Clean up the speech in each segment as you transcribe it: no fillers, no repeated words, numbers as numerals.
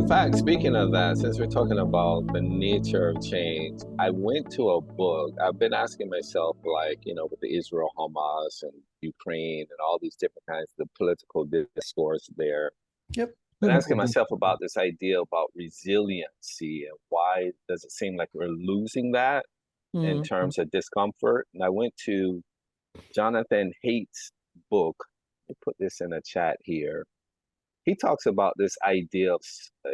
fact, speaking of that, since we're talking about the nature of change, I went to a book. I've been asking myself, like, with the Israel, Hamas, and Ukraine, and all these different kinds of political discourse there, Yep. been asking myself about this idea about resiliency and why does it seem like we're losing that in Mhm. terms of discomfort. And I went to Jonathan Haidt's book. Let me put this in a chat here. He talks about this idea of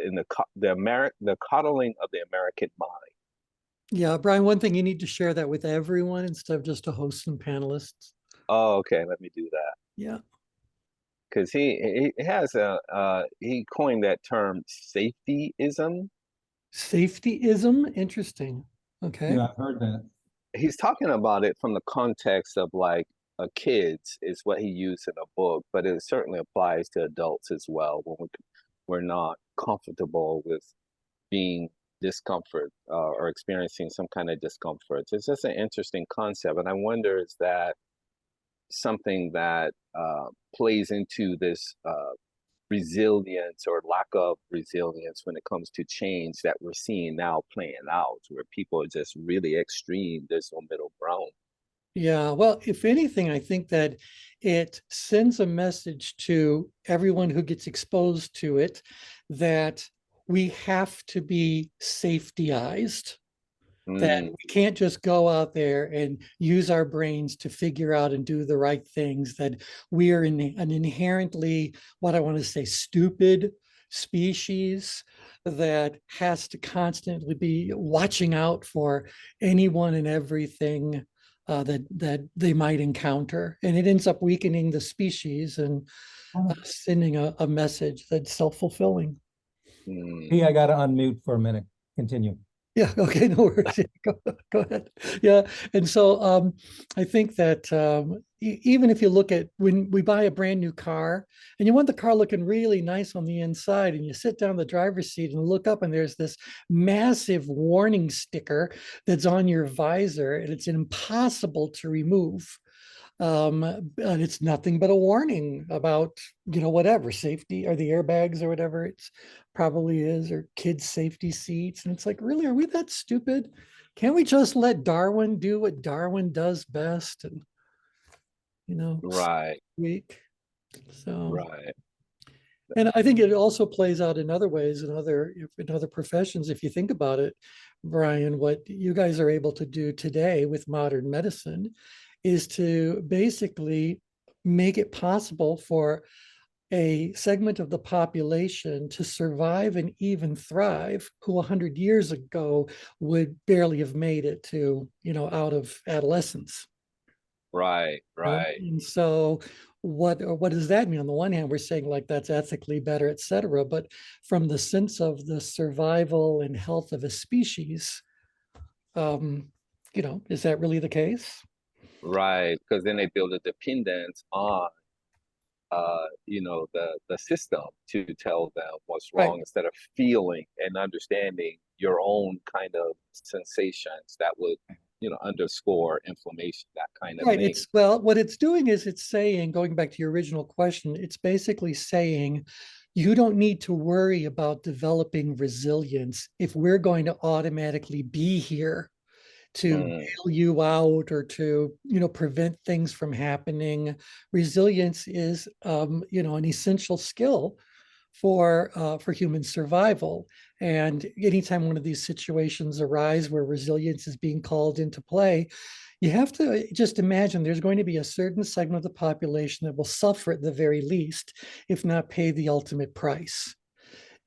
in the coddling of the American mind. Yeah, Brian, one thing you need to share that with everyone instead of just a host and panelists. Oh, okay, let me do that Yeah. because he has he coined that term safetyism. Safetyism, interesting. Okay. Yeah, I've heard that. He's talking about it from the context of like kids is what he used in a book, but it certainly applies to adults as well when we're not comfortable with being discomfort or experiencing some kind of discomfort. It's just an interesting concept. And I wonder, is that something that plays into this resilience or lack of resilience when it comes to change that we're seeing now playing out, where people are just really extreme, there's no middle ground. Yeah. Well, if anything, I think that it sends a message to everyone who gets exposed to it that we have to be safetyized, that Mm, we can't just go out there and use our brains to figure out and do the right things, that we are in an inherently, what I want to say, stupid species that has to constantly be watching out for anyone and everything that they might encounter. And it ends up weakening the species and sending a message that's self-fulfilling. mm. Hey, I got to unmute for a minute. Continue. Yeah. Okay. No worries. Go ahead. Yeah. And so I think that even if you look at when we buy a brand new car and you want the car looking really nice on the inside, and you sit down the driver's seat and look up, and there's this massive warning sticker that's on your visor, and it's impossible to remove. And it's nothing but a warning about, whatever safety or the airbags or whatever it's probably is, or kids' safety seats. And it's like, really, are we that stupid? Can't we just let Darwin do what Darwin does best? And, Right, week. So, right. and I think it also plays out in other ways in other professions. If you think about it, Brian, what you guys are able to do today with modern medicine is to basically make it possible for a segment of the population to survive and even thrive who 100 years ago would barely have made it to, out of adolescence. Right, right. And so what does that mean? On the one hand, we're saying like that's ethically better, et cetera, but from the sense of the survival and health of a species, um, is that really the case? Right, because then they build a dependence on the system to tell them what's Right. wrong instead of feeling and understanding your own kind of sensations that would, underscore inflammation, that kind of Right. thing. What it's doing is it's saying, going back to your original question, it's basically saying you don't need to worry about developing resilience if we're going to automatically be here to Mm, bail you out or to, prevent things from happening. Resilience is, an essential skill for human survival. And anytime one of these situations arise where resilience is being called into play, you have to just imagine there's going to be a certain segment of the population that will suffer at the very least, if not pay the ultimate price.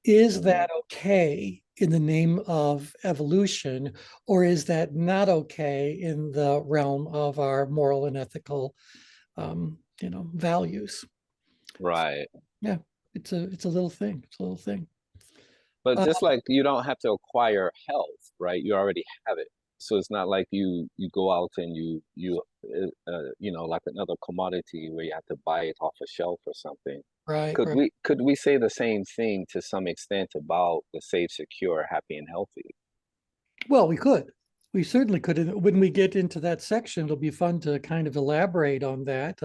Is mm. that okay in the name of evolution, or is that not okay in the realm of our moral and ethical, values? Right. Yeah, it's a little thing. It's a little thing. But Uh, just like you don't have to acquire health, right? You already have it. So it's not like you go out and like another commodity where you have to buy it off a shelf or something. right, Could right. we say the same thing to some extent about the safe, secure, happy, and healthy? Well, we could. We certainly could. And when we get into that section, it'll be fun to kind of elaborate on that,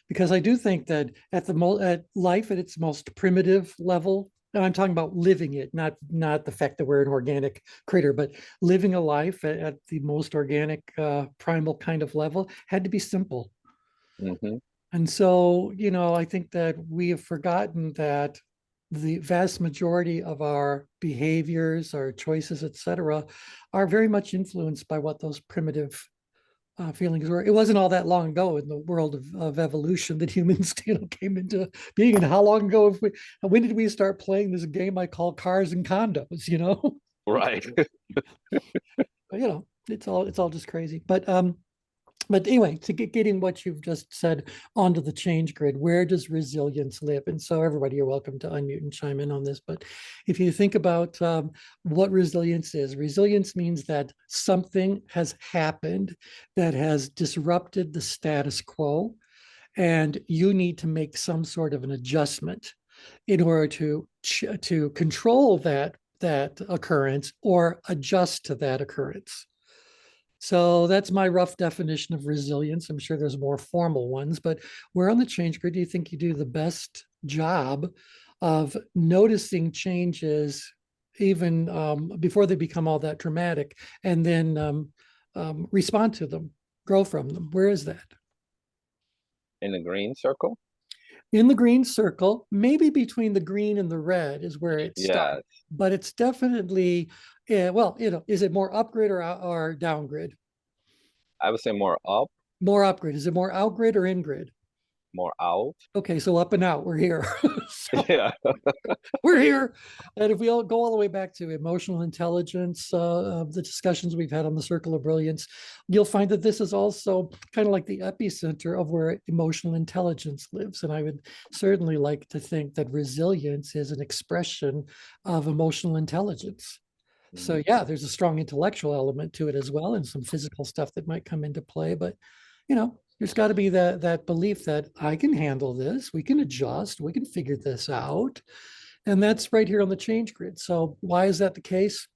because I do think that at life at its most primitive level, And I'm talking about living it, not the fact that we're an organic critter, but living a life at the most organic, primal kind of level had to be simple. Hmm. And so, I think that we have forgotten that the vast majority of our behaviors, our choices, et cetera, are very much influenced by what those primitive feelings were. It wasn't all that long ago in the world of evolution that humans, came into being. And how long ago, when did we start playing this game I call Cars and Condos? Right. It's all just crazy. But anyway, to getting what you've just said onto the change grid, where does resilience live? And so everybody, you're welcome to unmute and chime in on this. But if you think about what resilience means that something has happened that has disrupted the status quo, and you need to make some sort of an adjustment in order to control that occurrence or adjust to that occurrence. So that's my rough definition of resilience. I'm sure there's more formal ones, but where on the change grid do you think you do the best job of noticing changes even before they become all that dramatic, and then respond to them, grow from them? Where is that? In the green circle? In the green circle, maybe between the green and the red is where it Yeah, starts, but it's definitely, well, is it more upgrid or downgrid? I would say more up, More upgrid. Is it more outgrid or ingrid? more out. Okay, so up and out, we're here. So Yeah. we're here. And if we all go all the way back to emotional intelligence, the discussions we've had on the circle of brilliance, you'll find that this is also kind of like the epicenter of where emotional intelligence lives. And I would certainly like to think that resilience is an expression of emotional intelligence. So yeah, there's a strong intellectual element to it as well, and some physical stuff that might come into play. But there's got to be that belief that I can handle this, we can adjust, we can figure this out. And that's right here on the change grid. So why is that the case?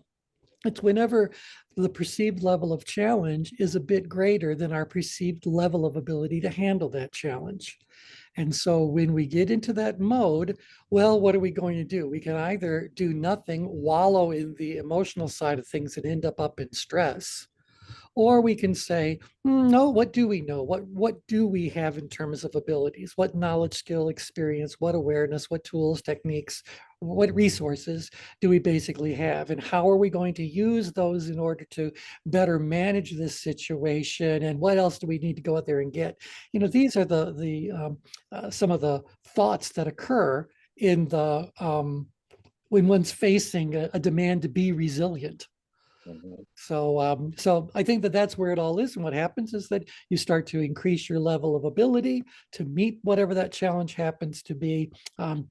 It's whenever the perceived level of challenge is a bit greater than our perceived level of ability to handle that challenge. And so when we get into that mode, well, what are we going to do? We can either do nothing, wallow in the emotional side of things and end up in stress, or we can say, no, what do we know? What do we have in terms of abilities? What knowledge, skill, experience, what awareness, what tools, techniques, what resources do we basically have? And how are we going to use those in order to better manage this situation? And what else do we need to go out there and get? These are the some of the thoughts that occur in the when one's facing a demand to be resilient. So I think that that's where it all is. And what happens is that you start to increase your level of ability to meet whatever that challenge happens to be.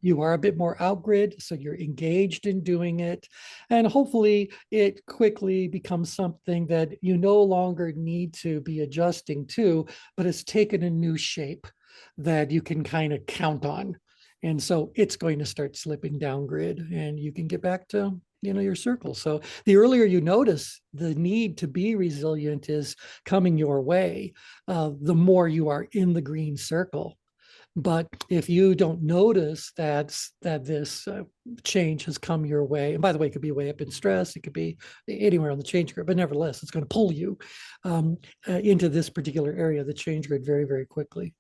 You are a bit more outgrid, so you're engaged in doing it. And hopefully it quickly becomes something that you no longer need to be adjusting to, but it's taken a new shape that you can kind of count on. And so it's going to start slipping down grid, and you can get back to your circle. So the earlier you notice the need to be resilient is coming your way, the more you are in the green circle. But if you don't notice that this change has come your way, and by the way, it could be way up in stress, it could be anywhere on the change grid, but nevertheless, it's going to pull you into this particular area of the change grid very, very quickly.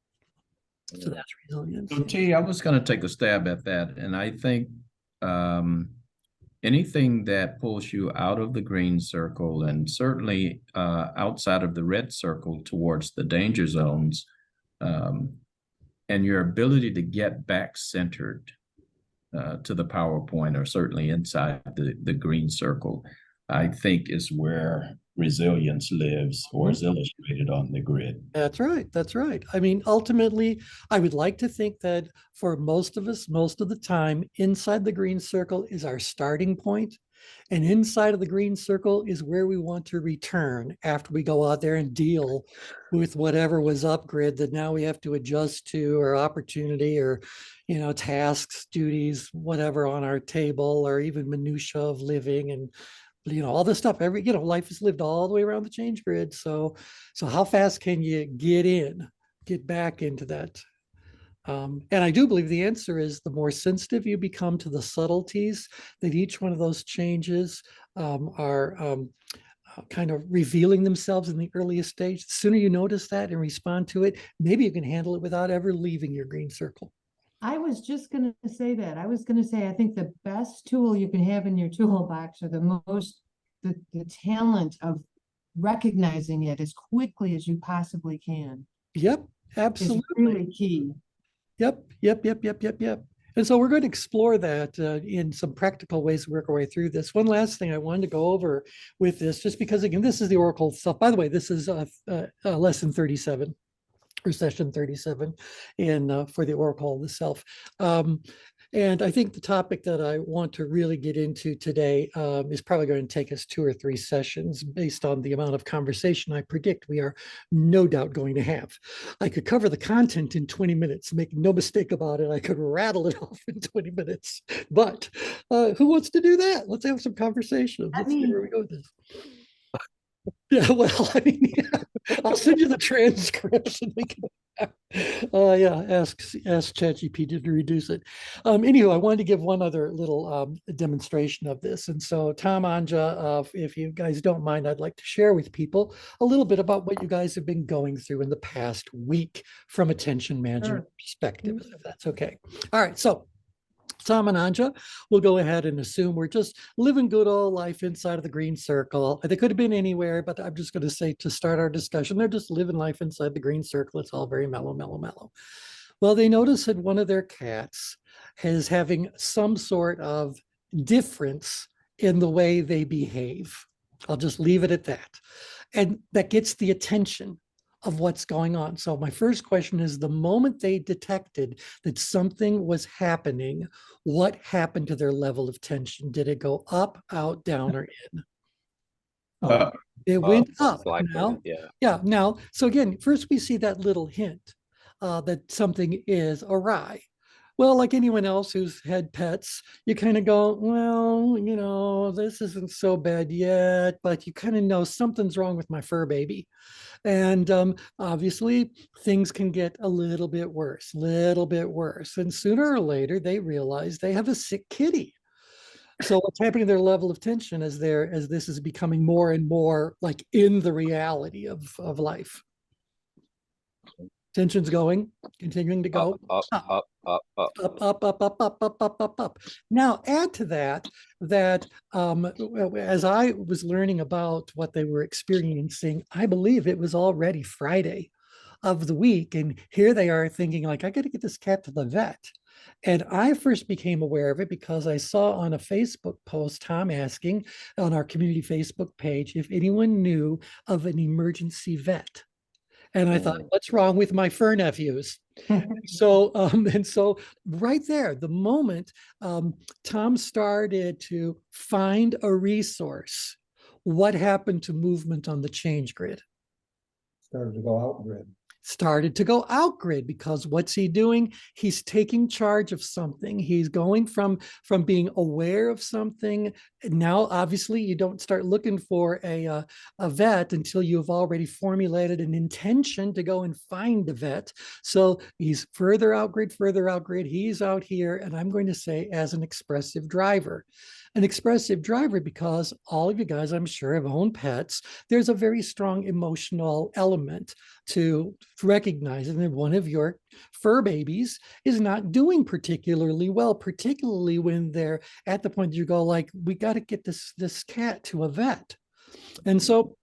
So that's resilience. So T, I was going to take a stab at that, and I think anything that pulls you out of the green circle and certainly outside of the red circle towards the danger zones, and your ability to get back centered to the PowerPoint, or certainly inside the green circle, I think is where resilience lives, or is illustrated on the grid. That's right. That's right. I mean, ultimately, I would like to think that for most of us, most of the time, inside the green circle is our starting point. And inside of the green circle is where we want to return after we go out there and deal with whatever was up grid that now we have to adjust to, or opportunity, or, tasks, duties, whatever on our table, or even minutia of living, and all this stuff. Life is lived all the way around the change grid. So how fast can you get back into that And I do believe the answer is the more sensitive you become to the subtleties that each one of those changes are kind of revealing themselves in the earliest stage. The sooner you notice that and respond to it, maybe you can handle it without ever leaving your green circle. I was just going to say that. I was going to say, I think the best tool you can have in your toolbox, or the talent of recognizing it as quickly as you possibly can, Yep, is absolutely. really key. Yep. And so we're going to explore that in some practical ways to work our way through this. One last thing I wanted to go over with this, just because, again, this is the Oracle itself. By the way, this is lesson 37 or session 37 in for the Oracle itself. And I think the topic that I want to really get into today is probably going to take us 2 or 3 sessions based on the amount of conversation I predict we are no doubt going to have. I could cover the content in 20 minutes, make no mistake about it. I could rattle it off in 20 minutes. But who wants to do that? Let's have some conversation. Let's see where we go with this. Yeah, well, I mean, yeah, I'll send you the transcripts and we can ask ChatGPT to reduce it. Anywho, I wanted to give one other little demonstration of this. And so Tom, Anja, if you guys don't mind, I'd like to share with people a little bit about what you guys have been going through in the past week from attention management perspective, if that's okay. All right, so Tom and Anja, we'll go ahead and assume we're just living good old life inside of the green circle. They could have been anywhere, but I'm just going to say, to start our discussion, they're just living life inside the green circle. It's all very mellow, mellow, mellow. Well, they notice that one of their cats is having some sort of difference in the way they behave. I'll just leave it at that. And that gets the attention of what's going on. So my first question is, the moment they detected that something was happening, what happened to their level of tension? Did it go up, out, down, or in? It went up. Now, yeah. Now, so again, first we see that little hint that something is awry. Well, like anyone else who's had pets, you kind of go, well, you know, this isn't so bad yet, but you kind of know something's wrong with my fur baby. And obviously, things can get a little bit worse. And sooner or later, they realize they have a sick kitty. So what's happening to their level of tension as this is becoming more and more like in the reality of life? Tension's continuing to go up. Now add to that as I was learning about what they were experiencing, I believe it was already Friday of the week, and here they are thinking like, I got to get this cat to the vet. And I first became aware of it because I saw on a Facebook post Tom asking on our community Facebook page if anyone knew of an emergency vet. And I thought, what's wrong with my fur nephews? So right there, the moment Tom started to find a resource, what happened to movement on the change grid? Started to go out grid. Started to go out grid, because what's he doing? He's taking charge of something. He's going from being aware of something. Now, obviously, you don't start looking for a vet until you've already formulated an intention to go and find the vet. So he's further out grid. He's out here, and I'm going to say as an expressive driver. An expressive driver, because all of you guys, I'm sure, have owned pets. There's a very strong emotional element to recognizing that one of your fur babies is not doing particularly well, particularly when they're at the point that you go like, we got to get this cat to a vet. And so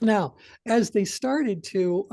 now, as they started to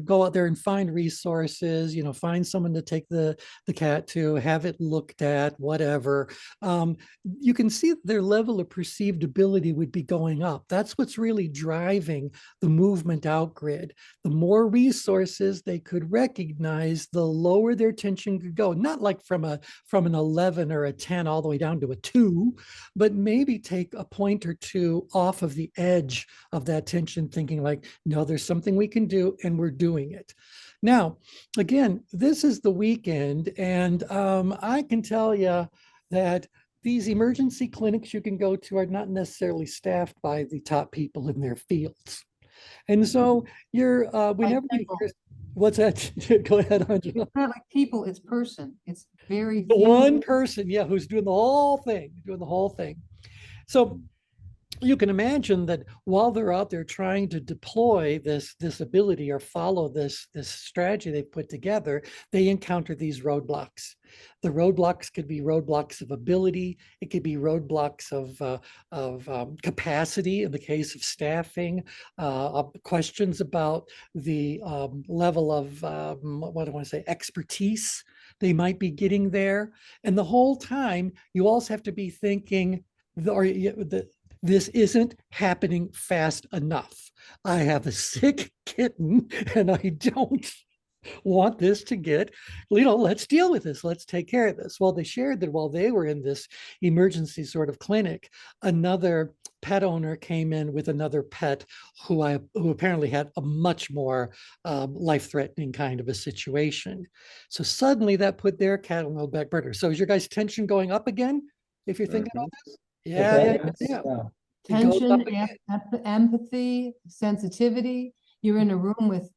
go out there and find resources, find someone to take the cat to, have it looked at, whatever, you can see their level of perceived ability would be going up. That's what's really driving the movement out grid. The more resources they could recognize, the lower their tension could go. Not like from an 11 or a 10 all the way down to a 2, but maybe take a point or two off of the edge of that tension, thinking like, no, there's something we can do, and we're doing it. Now, again, this is the weekend, and I can tell you that these emergency clinics you can go to are not necessarily staffed by the top people in their fields. And so you're whenever you hear, What's that? Go ahead, Angela. It's not like people, it's person. It's very The few. one person, yeah, who's doing the whole thing, doing the whole thing. So you can imagine that while they're out there trying to deploy this ability or follow this strategy they've put together, they encounter these roadblocks. The roadblocks could be roadblocks of ability. It could be roadblocks of capacity in the case of staffing, questions about the level of what do I want to say, expertise they might be getting there. And the whole time, you also have to be thinking, this isn't happening fast enough. I have a sick kitten and I don't want this to get, let's deal with this. Let's take care of this. Well, they shared that while they were in this emergency sort of clinic, another pet owner came in with another pet who apparently had a much more life-threatening kind of a situation. So suddenly that put their cat on the back burner. So is your guys' tension going up again? If you're thinking about this? Yeah. It goes up Tension, again. empathy, sensitivity. You're in a room with,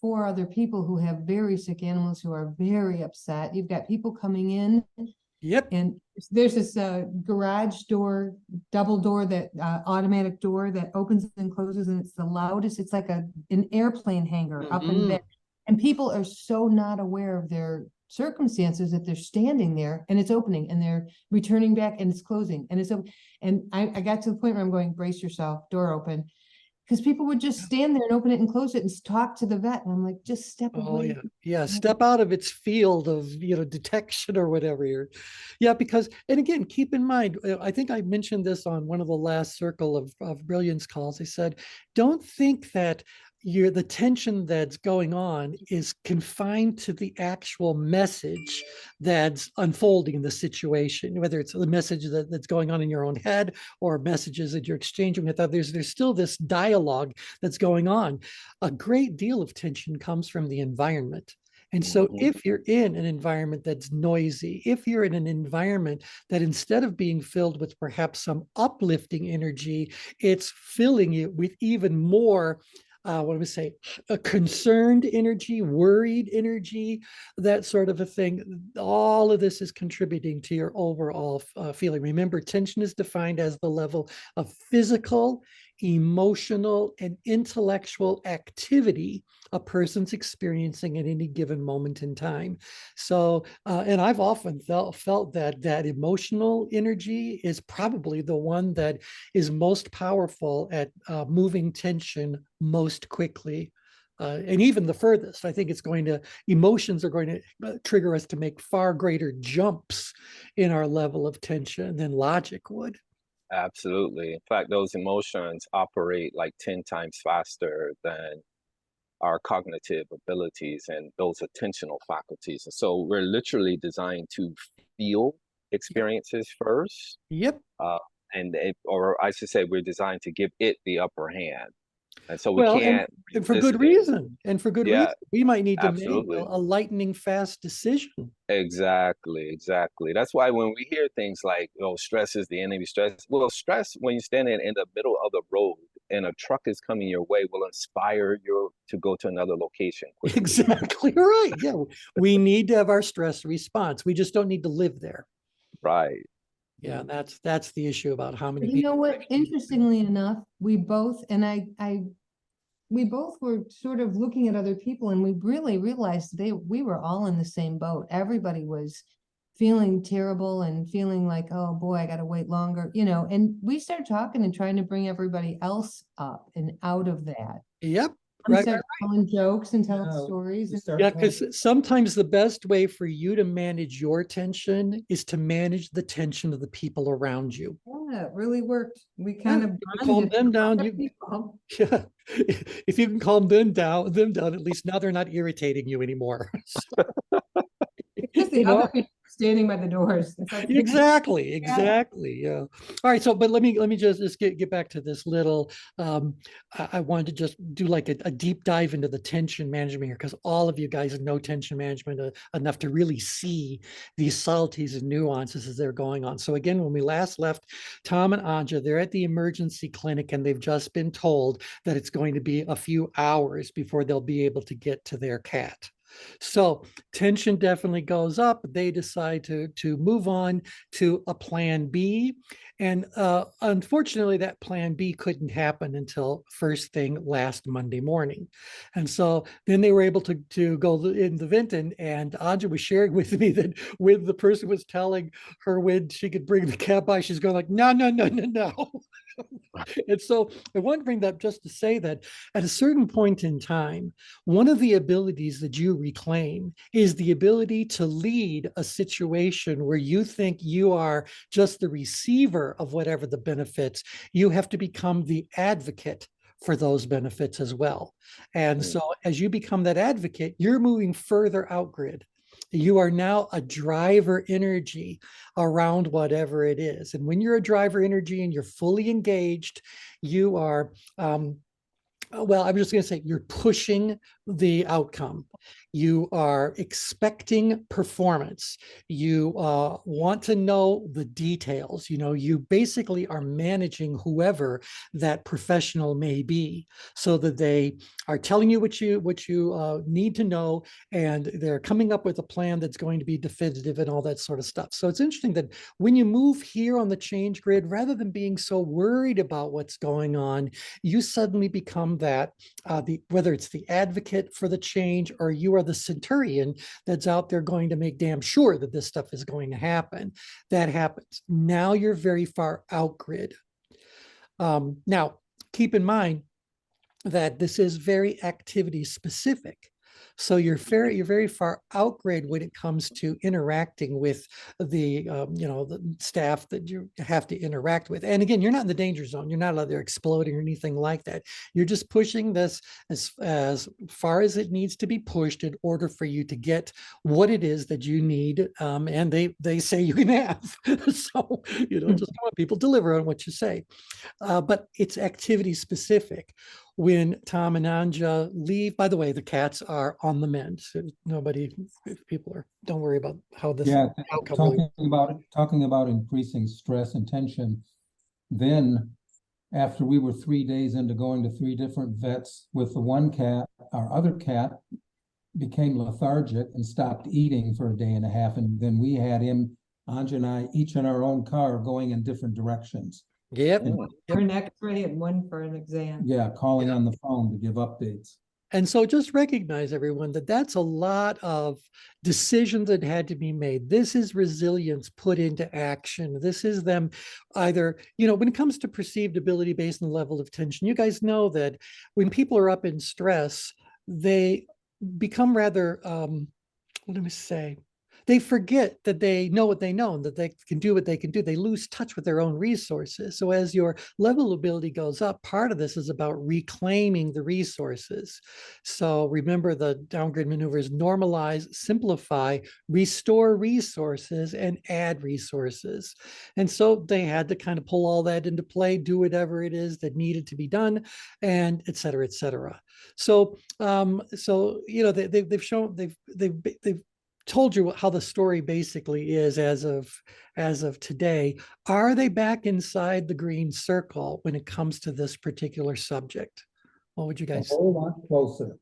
4 other people who have very sick animals who are very upset. You've got people coming in, Yep. and there's this garage door, double door, that automatic door that opens and closes, and it's the loudest. It's like an airplane hangar up in bed. And people are so not aware of their circumstances that they're standing there and it's opening and they're returning back and it's closing and it's open. And I got to the point where I'm going, brace yourself, door open. Because people would just stand there and open it and close it and talk to the vet. And I'm like, just step away. Oh yeah. Yeah. Step out of its field of, detection or whatever yeah, because, and again, keep in mind, I think I mentioned this on one of the last circle of brilliance calls. I said, don't think that the tension that's going on is confined to the actual message that's unfolding in the situation, whether it's the message that's going on in your own head or messages that you're exchanging with others. There's still this dialogue that's going on. A great deal of tension comes from the environment. And so if you're in an environment that's noisy, if you're in an environment that instead of being filled with perhaps some uplifting energy, it's filling you with even more what do we say, a concerned energy, worried energy, that sort of a thing. All of this is contributing to your overall feeling. Remember, tension is defined as the level of physical, emotional, and intellectual activity a person's experiencing at any given moment in time. So, and I've often felt that emotional energy is probably the one that is most powerful at moving tension most quickly. And even the furthest. I think emotions are going to trigger us to make far greater jumps in our level of tension than logic would. Absolutely. In fact, those emotions operate like 10 times faster than our cognitive abilities and those attentional faculties. And so we're literally designed to feel experiences first. Yep. Or I should say, we're designed to give it the upper hand. And so we Well, can't. and for good reason. And for good reason. We might need to make a lightning fast decision. Exactly. That's why when we hear things like, stress is the enemy, well, stress, when you're standing in the middle of the road and a truck is coming your way, will inspire you to go to another location quickly. Exactly right. Yeah. We need to have our stress response. We just don't need to live there. Right. Yeah, that's the issue about how many people. You know what? Interestingly enough, we both were sort of looking at other people, and we really realized we were all in the same boat. Everybody was feeling terrible and feeling like, oh boy, I got to wait longer, and we started talking and trying to bring everybody else up and out of that. Yep. Right. Start telling jokes and telling stories. Yeah, because sometimes the best way for you to manage your tension is to manage the tension of the people around you. Yeah, it really worked. We kind of calm them down. Yeah, if you can calm them down, at least now they're not irritating you anymore. Because the other people are standing by the doors. It's like- Exactly. Yeah. All right. So, but let me just get back to this little. I wanted to just do like a deep dive into the tension management here because all of you guys know tension management enough to really see these subtleties and nuances as they're going on. So again, when we last left Tom and Anja, they're at the emergency clinic and they've just been told that it's going to be a few hours before they'll be able to get to their cat. So tension definitely goes up. They decide to move on to a plan B. And unfortunately, that plan B couldn't happen until first thing last Monday morning. And so then they were able to go in the vent, and Anja was sharing with me that when the person was telling her when she could bring the cat by, she's going like, no. And so I want to bring that up just to say that at a certain point in time, one of the abilities that you reclaim is the ability to lead a situation where you think you are just the receiver of whatever the benefits. You have to become the advocate for those benefits as well. And so as you become that advocate, you're moving further out grid. You are now a driver energy around whatever it is. And when you're a driver energy and you're fully engaged, you are, well, I'm just going to say you're pushing the outcome. You are expecting performance. You want to know the details. You know, you basically are managing whoever that professional may be, so that they are telling you what you need to know, and they're coming up with a plan that's going to be definitive and all that sort of stuff. So it's interesting that when you move here on the change grid, rather than being so worried about what's going on, you suddenly become that whether it's the advocate for the change or you are the centurion that's out there going to make damn sure that this stuff is going to happen. That happens. Now you're very far out grid. Now, keep in mind that this is very activity specific. So you're very far out grid when it comes to interacting with the the staff that you have to interact with. And again, you're not in the danger zone. You're not out there exploding or anything like that. You're just pushing this as far as it needs to be pushed in order for you to get what it is that you need. And they say you can have. So just want people deliver on what you say. But it's activity specific. When Tom and Anja leave, by the way, the cats are on the mend. So don't worry about how this outcome talking about increasing stress and tension. Then after we were 3 days into going to 3 different vets with the one cat, our other cat became lethargic and stopped eating for a day and a half. And then we had him, Anja and I, each in our own car going in different directions. Yep. For an X-ray and one for an exam. Yeah, calling on the phone to give updates. And so just recognize, everyone, that that's a lot of decisions that had to be made. This is resilience put into action. This is them either, when it comes to perceived ability based on the level of tension, you guys know that when people are up in stress, they become rather, they forget that they know what they know and that they can do what they can do. They lose touch with their own resources. So as your level of ability goes up, part of this is about reclaiming the resources. So remember the downgrade maneuvers: normalize, simplify, restore resources, and add resources. And so they had to kind of pull all that into play, do whatever it is that needed to be done, and et cetera, et cetera. So, they've shown, they've told you how the story basically is as of today. Are they back inside the green circle when it comes to this particular subject? What would you guys say? A whole lot closer.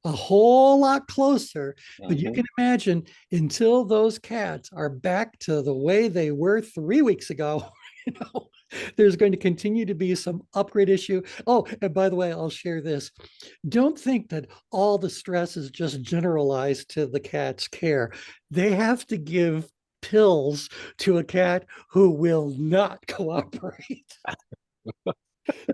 A whole lot closer. But you can imagine, until those cats are back to the way they were 3 weeks ago, there's going to continue to be some upgrade issue. Oh, and by the way, I'll share this. Don't think that all the stress is just generalized to the cat's care. They have to give pills to a cat who will not cooperate.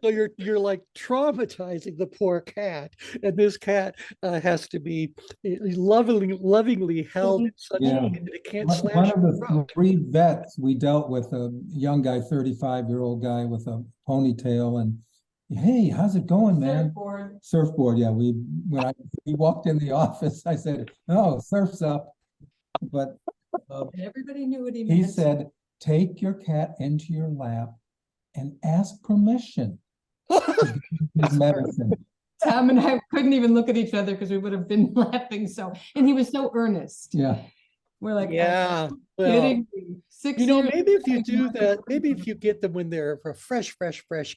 So you're like traumatizing the poor cat, and this cat has to be lovingly held in such a way that it can't slash. One of the 3 vets, we dealt with a young guy, 35-year-old guy with a ponytail, and hey, how's it going, man? Surfboard. Yeah. When he walked in the office, I said, "Oh, surf's up," but And everybody knew what he He meant. said, take your cat into your lap and ask permission to give his medicine. Tom and I couldn't even look at each other because we would have been laughing so, and he was so earnest. Yeah. We're like, Yeah, well, kidding me. 6 you know, years. maybe if you do that, maybe if you get them when they're a fresh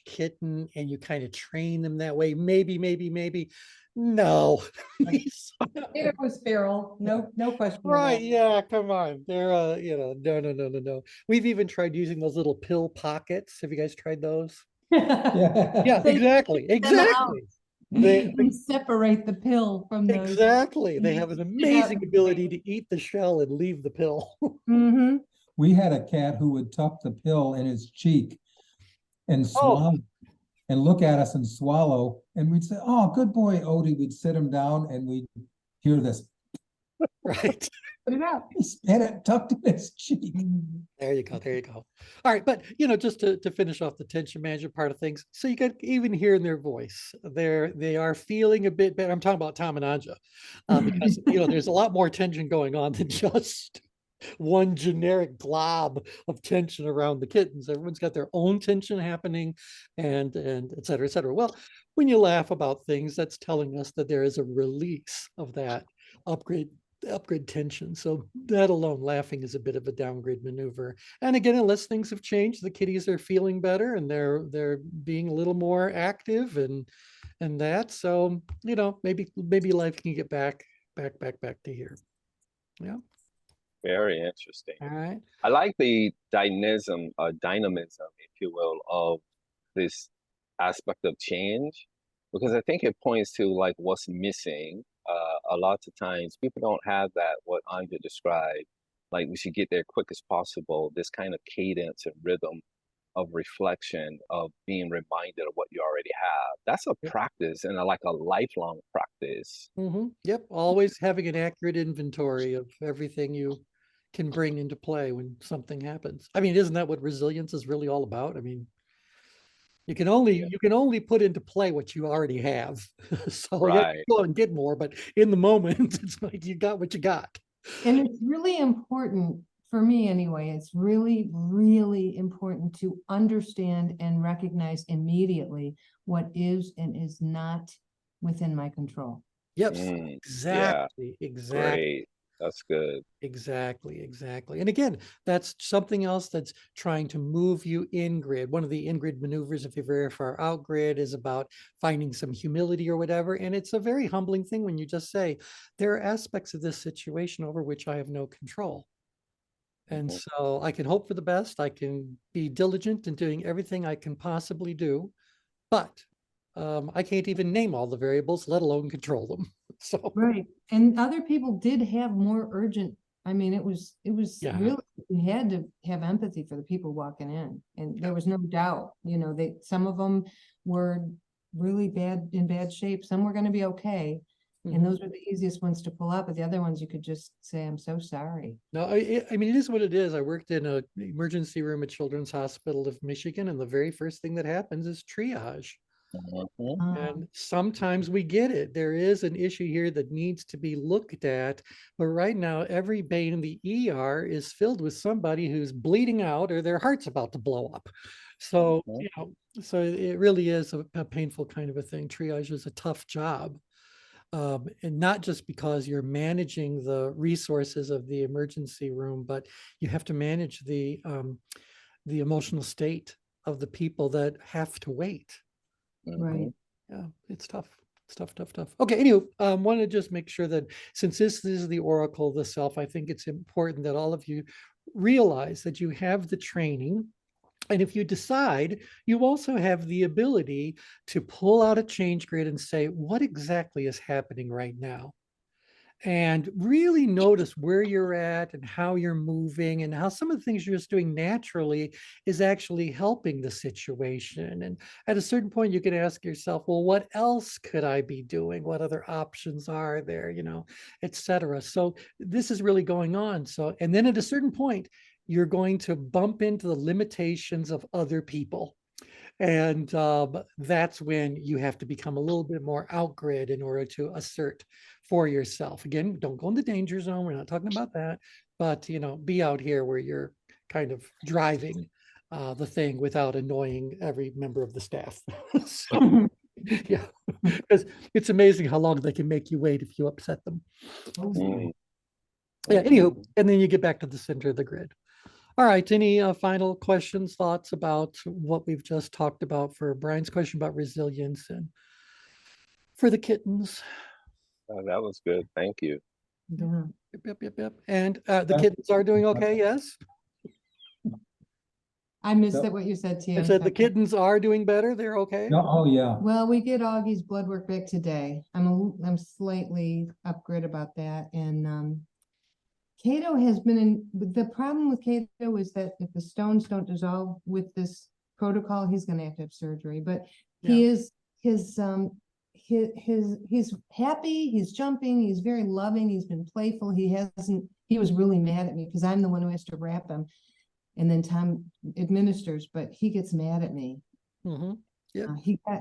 kitten and you kind of train them that way, maybe. No. It was feral. No question. Right, yeah, come on. They're no. We've even tried using those little pill pockets. Have you guys tried those? Yeah. Yeah, They exactly. take them out. Exactly. They They separate the pill from the. exactly. They have an amazing Yeah. ability to eat the shell and leave the pill. Mm-hmm. We had a cat who would tuck the pill in his cheek and swallow and look at us and swallow. And we'd say, oh, good boy, Odie. We'd sit him down and we'd hear this. Right. Put it out. He had it tucked in his cheek. There you go. There you go. All right. But, just to finish off the tension management part of things. So you can even hear in their voice, they are feeling a bit better. I'm talking about Tom and Anja, because, there's a lot more tension going on than just one generic glob of tension around the kittens. Everyone's got their own tension happening and et cetera, et cetera. Well, when you laugh about things, that's telling us that there is a release of that upgrade tension. So that alone, laughing is a bit of a downgrade maneuver. And again, unless things have changed, the kitties are feeling better and they're being a little more active and that. So, maybe life can get back to here. Yeah. Very interesting. All right. I like the dynamism, if you will, of this aspect of change, because I think it points to like what's missing. A lot of times people don't have that, what Anja described, like we should get there quick as possible, this kind of cadence and rhythm of reflection, of being reminded of what you already have. That's a practice and like a lifelong practice. Yep. Always having an accurate inventory of everything you can bring into play when something happens. I mean, isn't that what resilience is really all about? I mean, you can only put into play what you already have. So you Right. go and get more, but in the moment, it's like you got what you got. And it's really important for me anyway. It's really, really important to understand and recognize immediately what is and is not within my control. Yep. Yeah. Exactly. Great. That's good. Exactly. And again, that's something else that's trying to move you in grid. One of the in-grid maneuvers, if you're very far out grid, is about finding some humility or whatever. And it's a very humbling thing when you just say, there are aspects of this situation over which I have no control. And so I can hope for the best. I can be diligent in doing everything I can possibly do, but I can't even name all the variables, let alone control them. So Right. And other people did have more urgent. I mean, it was Yeah. really, you had to have empathy for the people walking in. And there was no doubt, some of them were really in bad shape. Some were going to be okay. And those were the easiest ones to pull up. But the other ones, you could just say, I'm so sorry. No, I mean, it is what it is. I worked in an emergency room at Children's Hospital of Michigan, and the very first thing that happens is triage. And sometimes we get it. There is an issue here that needs to be looked at. But right now, every bay in the ER is filled with somebody who's bleeding out or their heart's about to blow up. So, so it really is a painful kind of a thing. Triage is a tough job. And not just because you're managing the resources of the emergency room, but you have to manage the emotional state of the people that have to wait. Right. Yeah, it's tough. It's tough. Okay, anyway, want to just make sure that since this is the Oracle of the Self, I think it's important that all of you realize that you have the training. And if you decide, you also have the ability to pull out a change grid and say, what exactly is happening right now? And really notice where you're at and how you're moving and how some of the things you're just doing naturally is actually helping the situation. And at a certain point, you can ask yourself, well, what else could I be doing? What other options are there, et cetera. So this is really going on. So, and then at a certain point, you're going to bump into the limitations of other people. And that's when you have to become a little bit more out-grid in order to assert for yourself. Again, don't go in the danger zone. We're not talking about that, but be out here where you're kind of driving the thing without annoying every member of the staff. So, yeah, because it's amazing how long they can make you wait if you upset them. Mm. Yeah, anywho, and then you get back to the center of the grid. All right, any final questions, thoughts about what we've just talked about for Brian's question about resilience and for the kittens? That was good. Thank you. Mhm. Yep. And the kittens are doing okay, yes? I missed that what you said, T. I I'm said the sorry. kittens are doing better, they're okay? Oh, yeah. Well, we get Augie's blood work back today. I'm slightly upgrade about that. And Cato has been the problem with Cato is that if the stones don't dissolve with this protocol, he's gonna have to have surgery. But he is he's happy, he's jumping, he's very loving, he's been playful. He was really mad at me because I'm the one who has to wrap him. And then Tom administers, but he gets mad at me. Mm-hmm. Yep.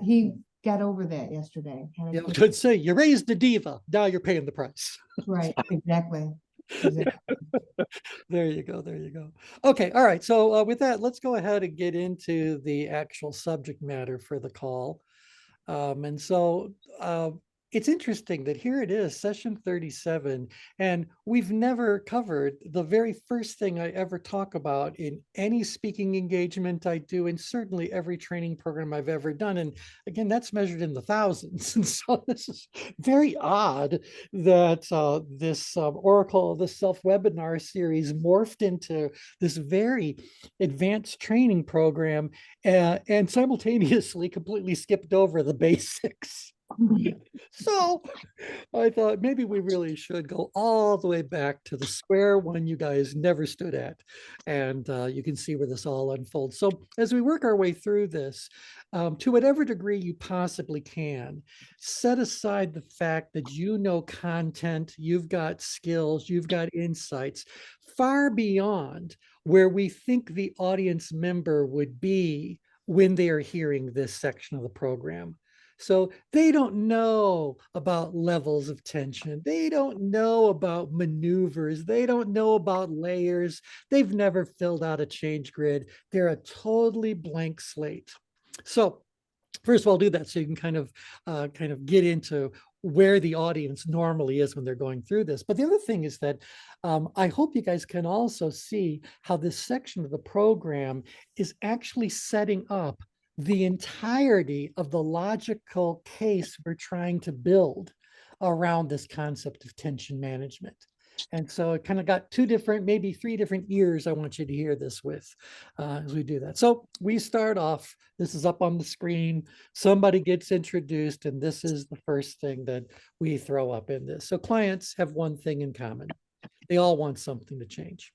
He got over that yesterday. Yeah, I could say you raised the diva, now you're paying the price. Right, exactly. There you go. Okay, all right. So with that, let's go ahead and get into the actual subject matter for the call. And so it's interesting that here it is, session 37, and we've never covered the very first thing I ever talk about in any speaking engagement I do, and certainly every training program I've ever done. And again, that's measured in the thousands. And so this is very odd that this Oracle, this self-webinar series morphed into this very advanced training program and simultaneously completely skipped over the basics. So I thought maybe we really should go all the way back to the square one you guys never stood at. And you can see where this all unfolds. So as we work our way through this, to whatever degree you possibly can, set aside the fact that you know content, you've got skills, you've got insights far beyond where we think the audience member would be when they are hearing this section of the program. So they don't know about levels of tension. They don't know about maneuvers. They don't know about layers. They've never filled out a change grid. They're a totally blank slate. So first of all, do that so you can kind of get into where the audience normally is when they're going through this. But the other thing is that I hope you guys can also see how this section of the program is actually setting up the entirety of the logical case we're trying to build around this concept of tension management. And so it kind of got two different, maybe three different ears I want you to hear this with as we do that. So we start off, this is up on the screen, somebody gets introduced, and this is the first thing that we throw up in this. So clients have one thing in common. They all want something to change.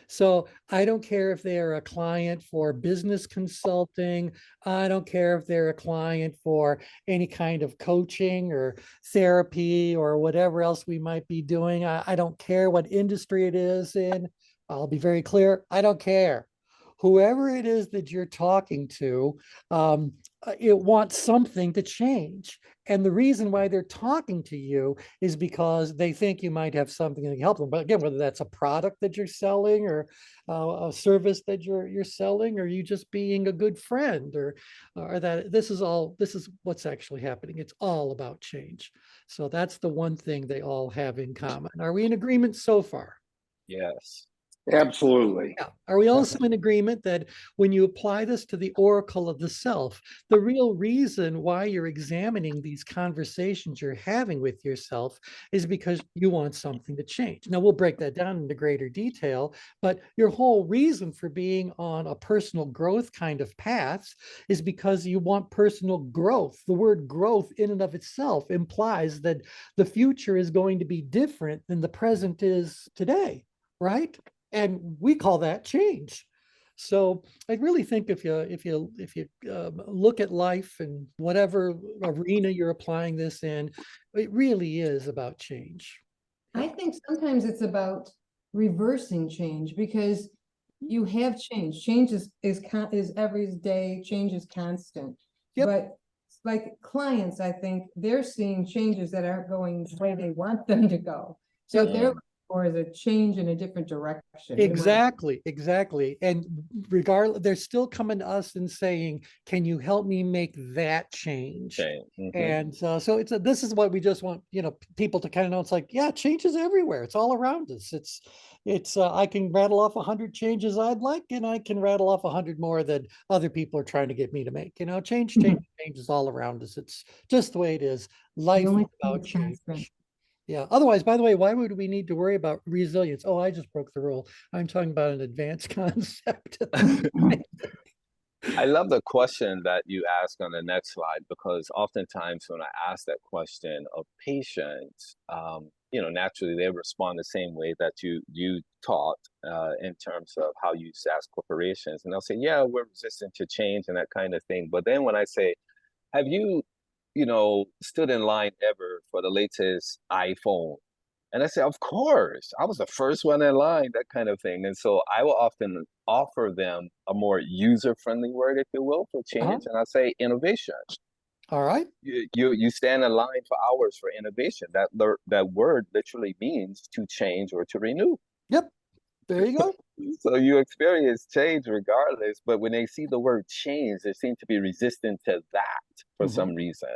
So I don't care if they're a client for business consulting. I don't care if they're a client for any kind of coaching or therapy or whatever else we might be doing. I don't care what industry it is in. I'll be very clear. I don't care. Whoever it is that you're talking to, it wants something to change. And the reason why they're talking to you is because they think you might have something that can help them. But again, whether that's a product that you're selling or a service that you're selling, or you just being a good friend, or that this is what's actually happening. It's all about change. So that's the one thing they all have in common. Are we in agreement so far? Yes. Absolutely. Yeah. Are we also in agreement that when you apply this to the oracle of the self, the real reason why you're examining these conversations you're having with yourself is because you want something to change? Now, we'll break that down into greater detail, but your whole reason for being on a personal growth kind of path is because you want personal growth. The word growth in and of itself implies that the future is going to be different than the present is today, right? And we call that change. So I really think if you look at life and whatever arena you're applying this in, it really is about change. I think sometimes it's about reversing change because you have change. Change is every day, change is constant. Yep. But like clients, I think they're seeing changes that aren't going the way they want them to go. So if they're looking for is a change in a different direction. Exactly, exactly. And regardless, they're still coming to us and saying, can you help me make that change? Okay. And so this is what we just want, people to kind of know. It's like, yeah, change is everywhere. It's all around us. I can rattle off 100 changes I'd like, and I can rattle off 100 more that other people are trying to get me to make. Change is all around us. It's just the way it is. Life is about change. Yeah. Otherwise, by the way, why would we need to worry about resilience? Oh, I just broke the rule. I'm talking about an advanced concept. I love the question that you ask on the next slide, because oftentimes when I ask that question of patients, naturally they respond the same way that you taught in terms of how you ask corporations, and they'll say, "Yeah, we're resistant to change and that kind of thing." But then when I say, "Have you, stood in line ever for the latest iPhone?" And I say, "Of course, I was the first one in line," that kind of thing. And so I will often offer them a more user-friendly word, if you will, for change. And I say innovation. All right. You stand in line for hours for innovation. That word literally means to change or to renew. Yep. There you go. So you experience change regardless, but when they see the word change, they seem to be resistant to that for some reason.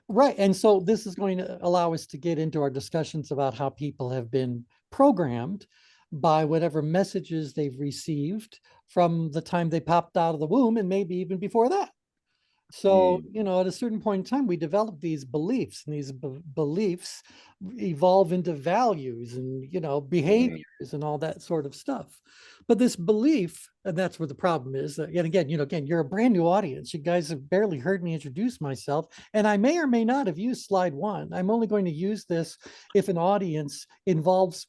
Right. And so this is going to allow us to get into our discussions about how people have been programmed by whatever messages they've received from the time they popped out of the womb, and maybe even before that. So, at a certain point in time, we develop these beliefs, and these beliefs evolve into values and, behaviors and all that sort of stuff. But this belief, and that's where the problem is, and again, you're a brand new audience. You guys have barely heard me introduce myself, and I may or may not have used slide one. I'm only going to use this if an audience involves,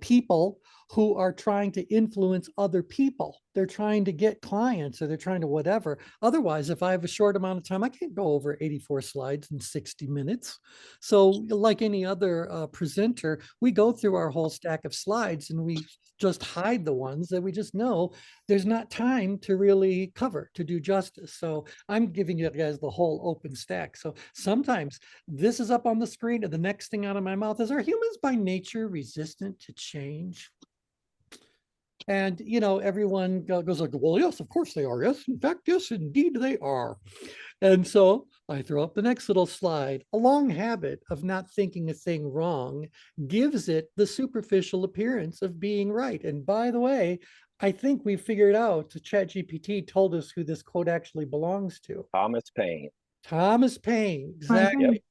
people who are trying to influence other people. They're trying to get clients, or they're trying to whatever. Otherwise, if I have a short amount of time, I can't go over 84 slides in 60 minutes. So like any other presenter, we go through our whole stack of slides, and we just hide the ones that we just know there's not time to really cover, to do justice. So I'm giving you guys the whole open stack. So sometimes this is up on the screen, and the next thing out of my mouth is, are humans by nature resistant to change? And, everyone goes like, well, yes, of course they are. Yes, in fact, yes, indeed they are. And so I throw up the next little slide. A long habit of not thinking a thing wrong gives it the superficial appearance of being right. And by the way, I think we figured out, ChatGPT told us who this quote actually belongs to. Thomas Paine. Thomas Paine, exactly.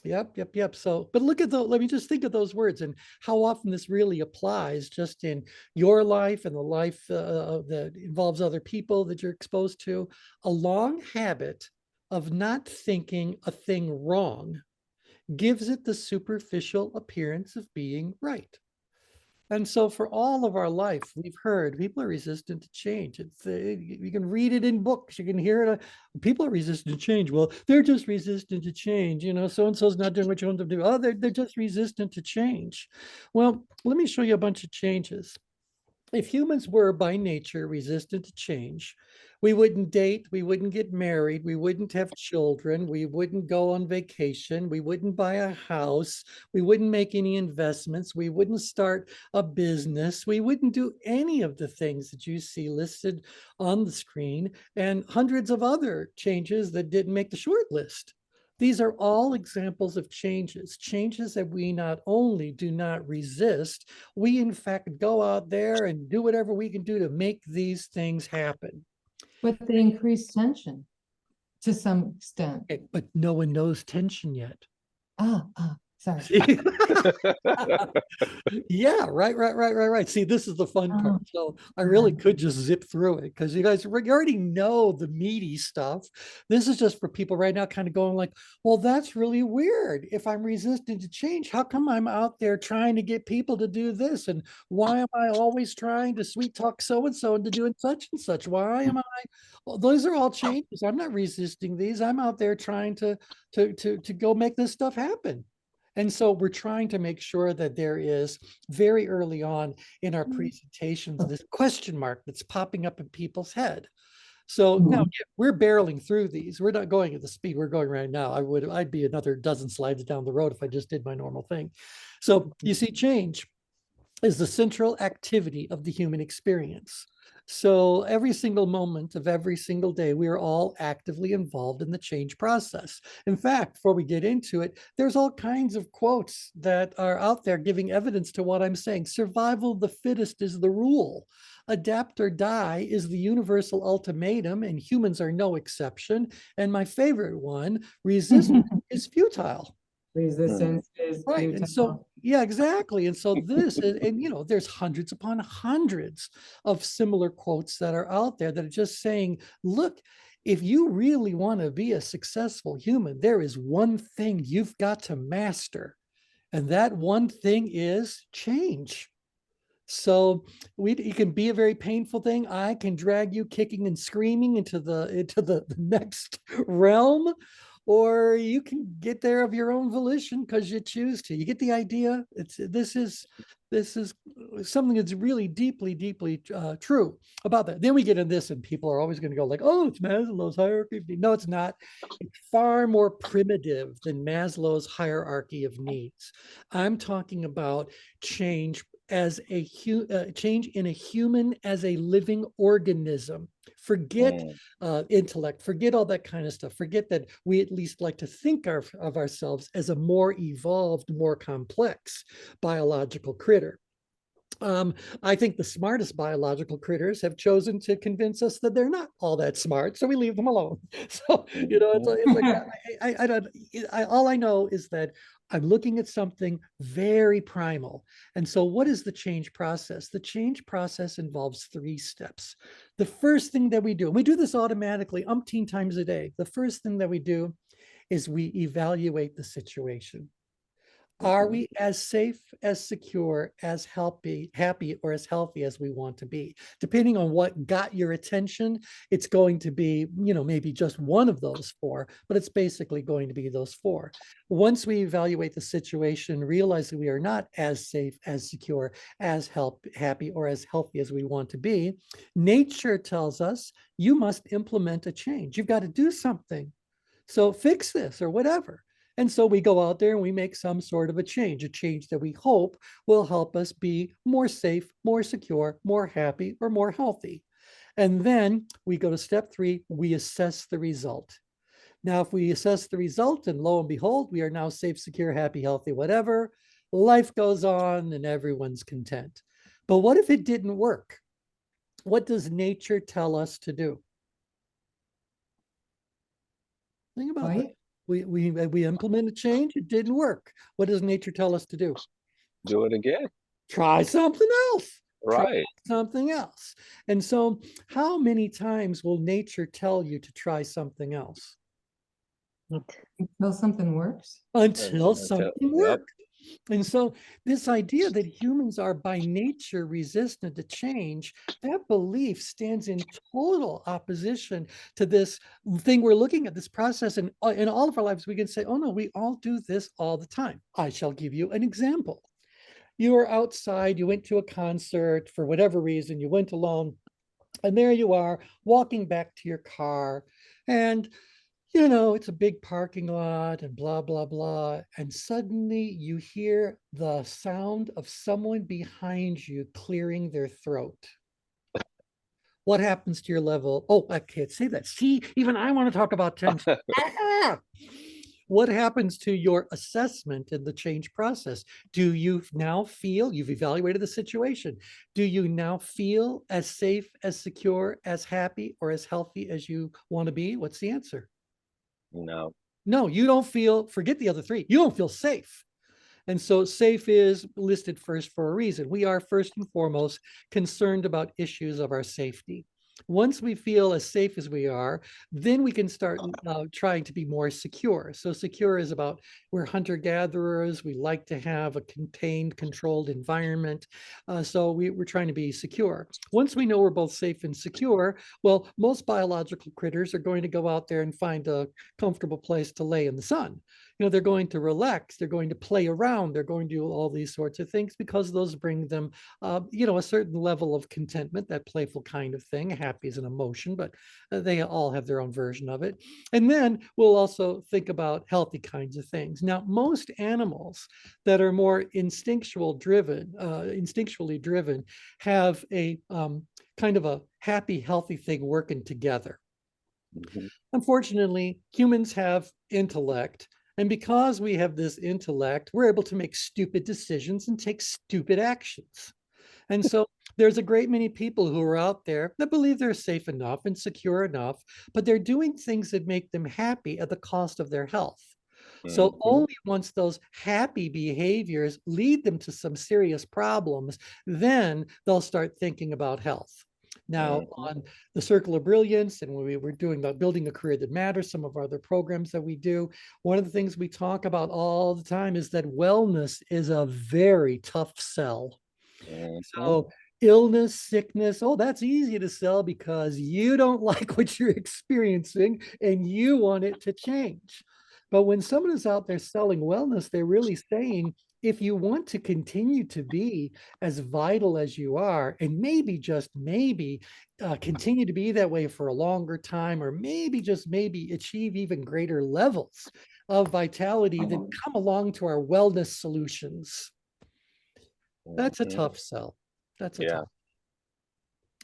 Yep. So, but look at let me just think of those words and how often this really applies just in your life and the life that involves other people that you're exposed to. A long habit of not thinking a thing wrong gives it the superficial appearance of being right. And so for all of our life, we've heard people are resistant to change. You can read it in books. You can hear it. People are resistant to change. Well, they're just resistant to change. So-and-so's not doing what you want them to do. Oh, they're just resistant to change. Well, let me show you a bunch of changes. If humans were by nature resistant to change, we wouldn't date, we wouldn't get married, we wouldn't have children, we wouldn't go on vacation, we wouldn't buy a house, we wouldn't make any investments, we wouldn't start a business, we wouldn't do any of the things that you see listed on the screen, and hundreds of other changes that didn't make the short list. These are all examples of changes that we not only do not resist, we in fact go out there and do whatever we can do to make these things happen. But they increase tension to some extent. Okay, but no one knows tension yet. Sorry. Yeah, right. See, this is the fun part. So I really could just zip through it because you guys already know the meaty stuff. This is just for people right now kind of going like, well, that's really weird. If I'm resistant to change, how come I'm out there trying to get people to do this? And why am I always trying to sweet talk so-and-so into doing such and such? Why am I? Well, those are all changes. I'm not resisting these. I'm out there trying to go make this stuff happen. And so we're trying to make sure that there is very early on in our presentations, this question mark that's popping up in people's head. So now we're barreling through these. We're not going at the speed we're going right now. I'd be another dozen slides down the road if I just did my normal thing. So you see, change is the central activity of the human experience. So every single moment of every single day, we are all actively involved in the change process. In fact, before we get into it, there's all kinds of quotes that are out there giving evidence to what I'm saying. Survival of the fittest is the rule. Adapt or die is the universal ultimatum, and humans are no exception. And my favorite one, resistance is futile. Resistance is Right. And so, yeah, exactly. And so this is, and you know, there's hundreds upon hundreds of similar quotes that are out there that are just saying, look, if you really want to be a successful human, there is one thing you've got to master. And that one thing is change. So it can be a very painful thing. I can drag you kicking and screaming into the next realm, or you can get there of your own volition because you choose to. You get the idea? This is something that's really deeply true about that. Then we get in this, and people are always going to go like, "Oh, it's Maslow's hierarchy of needs." No, it's not. It's far more primitive than Maslow's hierarchy of needs. I'm talking about change as a change in a human as a living organism. Forget intellect, forget all that kind of stuff. Forget that we at least like to think of ourselves as a more evolved, more complex biological critter. I think the smartest biological critters have chosen to convince us that they're not all that smart, so we leave them alone. So, you know, it's like I don't. All I know is that I'm looking at something very primal. And so, what is the change process? The change process involves 3 steps. The first thing that we do this automatically umpteen times a day. The first thing that we do is we evaluate the situation. Are we as safe, as secure, as happy, or as healthy as we want to be? Depending on what got your attention, it's going to be, you know, maybe just one of those 4, but it's basically going to be those 4. Once we evaluate the situation, realize that we are not as safe, as secure, as happy, or as healthy as we want to be, nature tells us you must implement a change. You've got to do something. So fix this or whatever. And so we go out there and we make some sort of a change that we hope will help us be more safe, more secure, more happy, or more healthy. And then we go to step 3, we assess the result. Now, if we assess the result and lo and behold, we are now safe, secure, happy, healthy, whatever, life goes on and everyone's content. But what if it didn't work? What does nature tell us to do? Think about that. We implement a change, it didn't work. What does nature tell us to do? Do it again. Try something else. Right. Try something else. And so how many times will nature tell you to try something else? Until something works. Until something works. Yep. And so this idea that humans are by nature resistant to change, that belief stands in total opposition to this thing we're looking at, this process. And in all of our lives, we can say, oh no, we all do this all the time. I shall give you an example. You were outside, you went to a concert for whatever reason, you went alone, and there you are walking back to your car, and you know, it's a big parking lot and blah, blah, blah. And suddenly you hear the sound of someone behind you clearing their throat. What happens to your level? Oh, I can't say that. See, even I want to talk about tension. What happens to your assessment in the change process? Do you now feel, you've evaluated the situation, do you now feel as safe, as secure, as happy, or as healthy as you want to be? What's the answer? No. No, you don't feel, forget the other 3, you don't feel safe. And so safe is listed first for a reason. We are first and foremost concerned about issues of our safety. Once we feel as safe as we are, then we can start trying to be more secure. So secure is about, we're hunter-gatherers. We like to have a contained, controlled environment. So we're trying to be secure. Once we know we're both safe and secure, well, most biological critters are going to go out there and find a comfortable place to lay in the sun. they're going to relax, they're going to play around, they're going to do all these sorts of things because those bring them, a certain level of contentment, that playful kind of thing. Happy is an emotion, but they all have their own version of it. And then we'll also think about healthy kinds of things. Now, most animals that are more instinctually driven have a kind of a happy, healthy thing working together. Mhm. Unfortunately, humans have intellect. And because we have this intellect, we're able to make stupid decisions and take stupid actions. And so there's a great many people who are out there that believe they're safe enough and secure enough, but they're doing things that make them happy at the cost of their health. So Mhm. only once those happy behaviors lead them to some serious problems, then they'll start thinking about health. Now, Mhm. on the Circle of Brilliance, and when we were doing about building a career that matters, some of our other programs that we do, one of the things we talk about all the time is that wellness is a very tough sell. Mhm. So illness, sickness, oh, that's easy to sell because you don't like what you're experiencing and you want it to change. But when someone is out there selling wellness, they're really saying, if you want to continue to be as vital as you are, and maybe just maybe continue to be that way for a longer time, or maybe just maybe achieve even greater levels of vitality, then come along to our wellness solutions. That's a Mhm. tough sell. That's a Yeah. tough.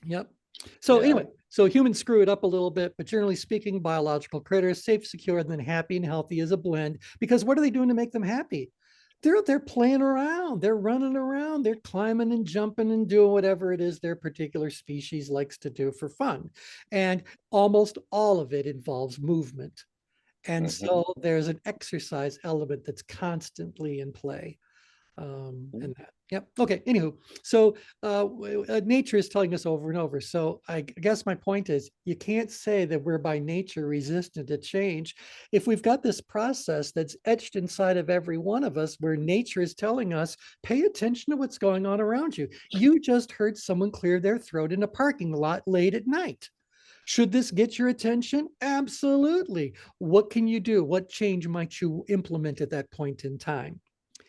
Yep. So Yeah. anyway, so humans screw it up a little bit, but generally speaking, biological critters, safe, secure, and then happy and healthy is a blend. Because what are they doing to make them happy? They're out there playing around, they're running around, they're climbing and jumping and doing whatever it is their particular species likes to do for fun. And almost all of it involves movement. And Mhm. so there's an exercise element that's constantly in play. Mhm. And that. Yep. Okay. Anywho, so nature is telling us over and over. So I guess my point is, you can't say that we're by nature resistant to change. If we've got this process that's etched inside of every one of us, where nature is telling us, pay attention to what's going on around you. You just heard someone clear their throat in a parking lot late at night. Should this get your attention? Absolutely. What can you do? What change might you implement at that point in time?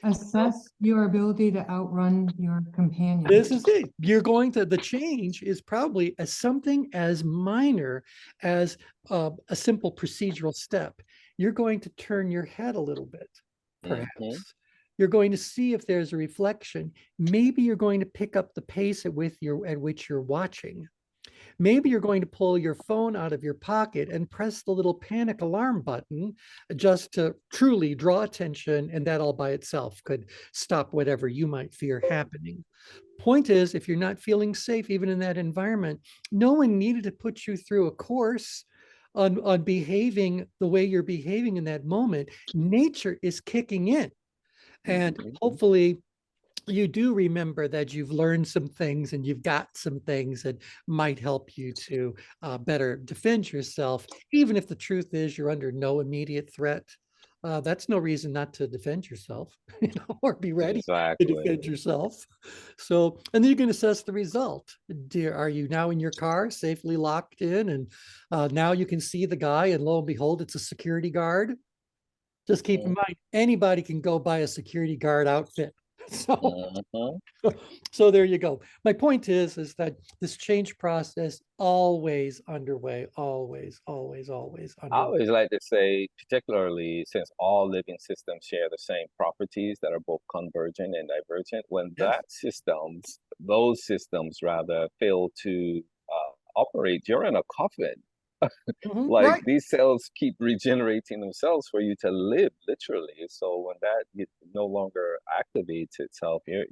Assess your ability to outrun your companion. This is it. You're going to, the change is probably as something as minor as a simple procedural step. You're going to turn your head a little bit, Mhm. perhaps. You're going to see if there's a reflection. Maybe you're going to pick up the pace at which you're watching. Maybe you're going to pull your phone out of your pocket and press the little panic alarm button just to truly draw attention, and that all by itself could stop whatever you might fear happening. Point is, if you're not feeling safe, even in that environment, no one needed to put you through a course on behaving the way you're behaving in that moment. Nature is kicking in. And Mhm. hopefully, you do remember that you've learned some things and you've got some things that might help you to better defend yourself, even if the truth is you're under no immediate threat. That's no reason not to defend yourself, or be ready to Exactly. defend yourself. So, and then you can assess the result. Dear, are you now in your car, safely locked in, and now you can see the guy, and lo and behold, it's a security guard. Just keep in Mhm. mind, anybody can go buy a security guard outfit. So, Mhm. so there you go. My point is that this change process always underway, always I underway. always like to say, particularly since all living systems share the same properties that are both convergent and divergent, when Yes. those systems rather fail to operate, you're in a coffin. Like Right. these cells keep regenerating themselves for you to live, literally. So when that no longer activates itself, you're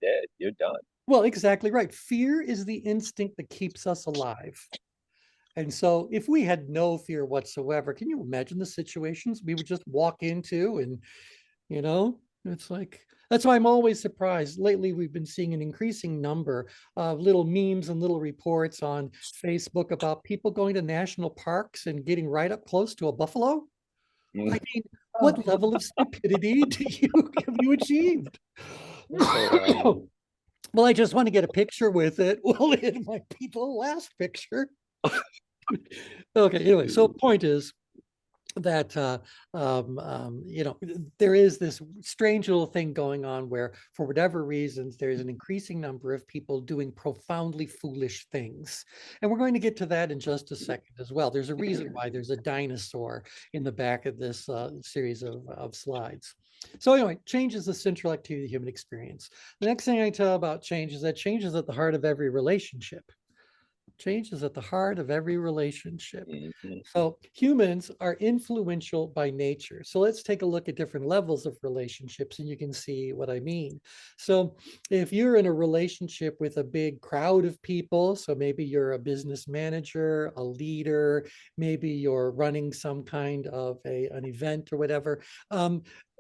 dead. You're done. Well, exactly right. Fear is the instinct that keeps us alive. And so if we had no fear whatsoever, can you imagine the situations we would just walk into? And it's like, that's why I'm always surprised. Lately, we've been seeing an increasing number of little memes and little reports on Facebook about people going to national parks and getting right up close to a buffalo. I mean, Oh, what level of stupidity have you achieved? Yeah. Well, I just want to get a picture with it. Well, it might be the last picture. Okay, anyway, so point is, that you know, there is this strange little thing going on where, for whatever reasons, there's an increasing number of people doing profoundly foolish things. And we're going to get to that in just a second as well. There's a reason why there's a dinosaur in the back of this series of slides. So anyway, change is the central activity of the human experience. The next thing I tell about change is that change is at the heart of every relationship. Change is at the heart of every relationship. Mhm. So humans are influential by nature. So let's take a look at different levels of relationships and you can see what I mean. So if you're in a relationship with a big crowd of people, so maybe you're a business manager, a leader, maybe you're running some kind of an event or whatever.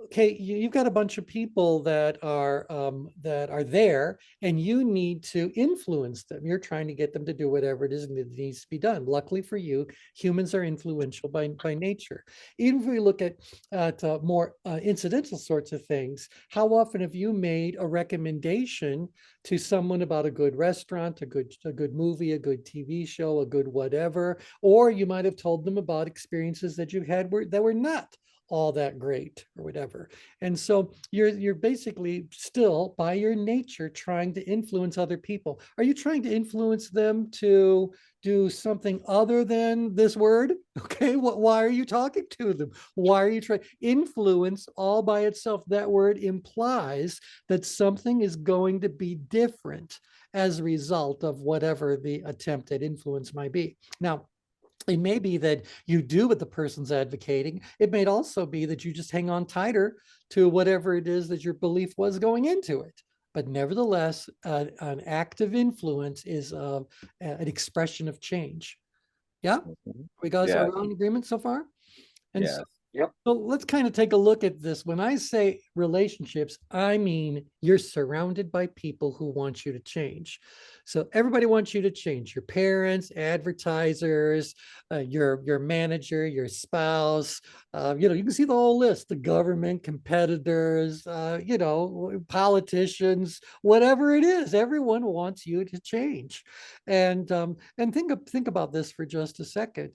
Okay, you've got a bunch of people that are there, and you need to influence them. You're trying to get them to do whatever it is that needs to be done. Luckily for you, humans are influential by nature. Even if we look at more incidental sorts of things, how often have you made a recommendation to someone about a good restaurant, a good movie, a good TV show, a good whatever, or you might have told them about experiences that you had that were not all that great or whatever. And so you're basically still by your nature trying to influence other people. Are you trying to influence them to do something other than this word? Okay, why are you talking to them? Why are you trying? Influence all by itself, that word implies that something is going to be different as a result of whatever the attempt at influence might be. Now, it may be that you do what the person's advocating. It may also be that you just hang on tighter to whatever it is that your belief was going into it. But nevertheless, an act of influence is an expression of change. Yeah, Mhm. we guys Yeah. are we all in agreement so far? And so, Yes. Yep. so let's kind of take a look at this. When I say relationships, I mean you're surrounded by people who want you to change. So everybody wants you to change. Your parents, advertisers, your manager, your spouse. You know, you can see the whole list: the government, competitors, you know, politicians, whatever it is. Everyone wants you to change. And think about this for just a second.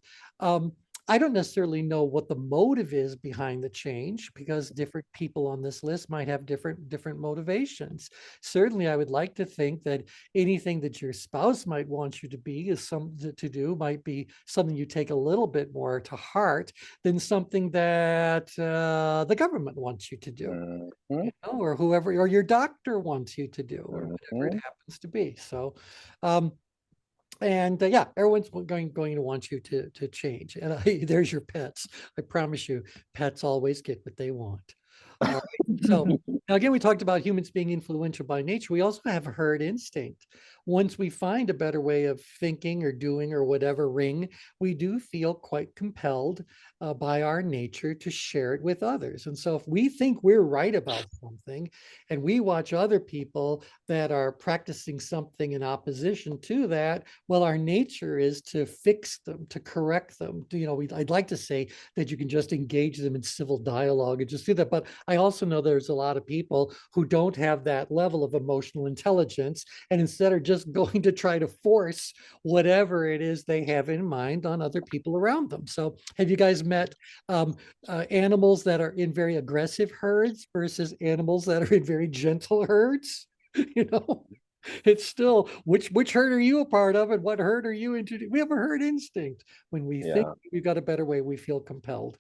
I don't necessarily know what the motive is behind the change, because different people on this list might have different motivations. Certainly, I would like to think that anything that your spouse might want you to be is to do might be something you take a little bit more to heart than something that the government wants you to do, Mhm. you know, or whoever, or your doctor wants you to do, or whatever it Mhm. happens to be. So, um, and yeah, everyone's going to want you to change. And there's your pets. I promise you, pets always get what they want. All right. So now again, we talked about humans being influential by nature. We also have a herd instinct. Once we find a better way of thinking or doing or whatever ring, we do feel quite compelled by our nature to share it with others. And so if we think we're right about something and we watch other people that are practicing something in opposition to that, well, our nature is to fix them, to correct them. You know, I'd like to say that you can just engage them in civil dialogue and just do that. But I also know there's a lot of people who don't have that level of emotional intelligence and instead are just going to try to force whatever it is they have in mind on other people around them. So have you guys met animals that are in very aggressive herds versus animals that are in very gentle herds? You know? It's still which herd are you a part of and what herd are you into? We have a herd instinct. When we think Yeah. we've got a better way, we feel compelled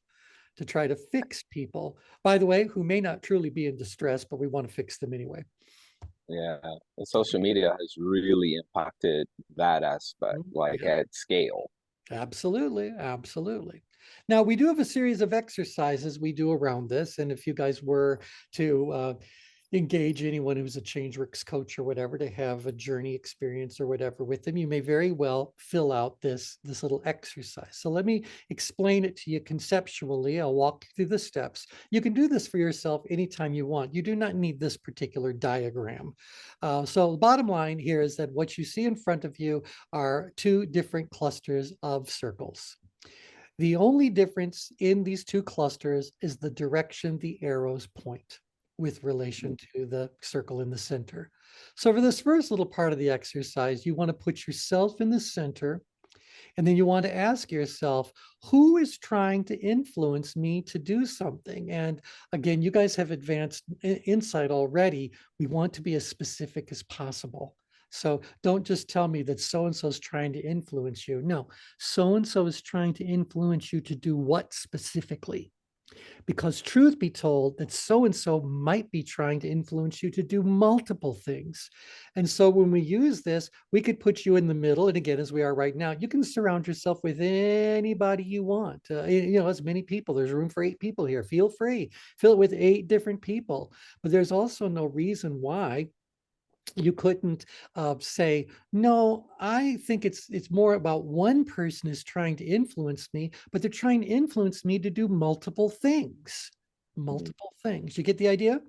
to try to fix people, by the way, who may not truly be in distress, but we want to fix them anyway. Yeah. And social media has really impacted that aspect, like Yeah, at scale. absolutely, absolutely. Now we do have a series of exercises we do around this, and if you guys were to engage anyone who's a ChangeWorks coach or whatever to have a journey experience or whatever with them, you may very well fill out this little exercise. So let me explain it to you conceptually. I'll walk you through the steps. You can do this for yourself anytime you want. You do not need this particular diagram. So the bottom line here is that what you see in front of you are two different clusters of circles. The only difference in these two clusters is the direction the arrows point with relation to the circle in the center. So for this first little part of the exercise, you want to put yourself in the center And then you want to ask yourself, who is trying to influence me to do something? And again, you guys have advanced insight already. We want to be as specific as possible. So don't just tell me that so-and-so is trying to influence you. No, so-and-so is trying to influence you to do what specifically? Because truth be told, that so-and-so might be trying to influence you to do multiple things. And so when we use this, we could put you in the middle. And again, as we are right now, you can surround yourself with anybody you want. As many people, there's room for 8 people here. Feel free, fill it with 8 different people. But there's also no reason why you couldn't say, no, I think it's more about one person is trying to influence me, but they're trying to influence me to do multiple things. Multiple things. You get the idea?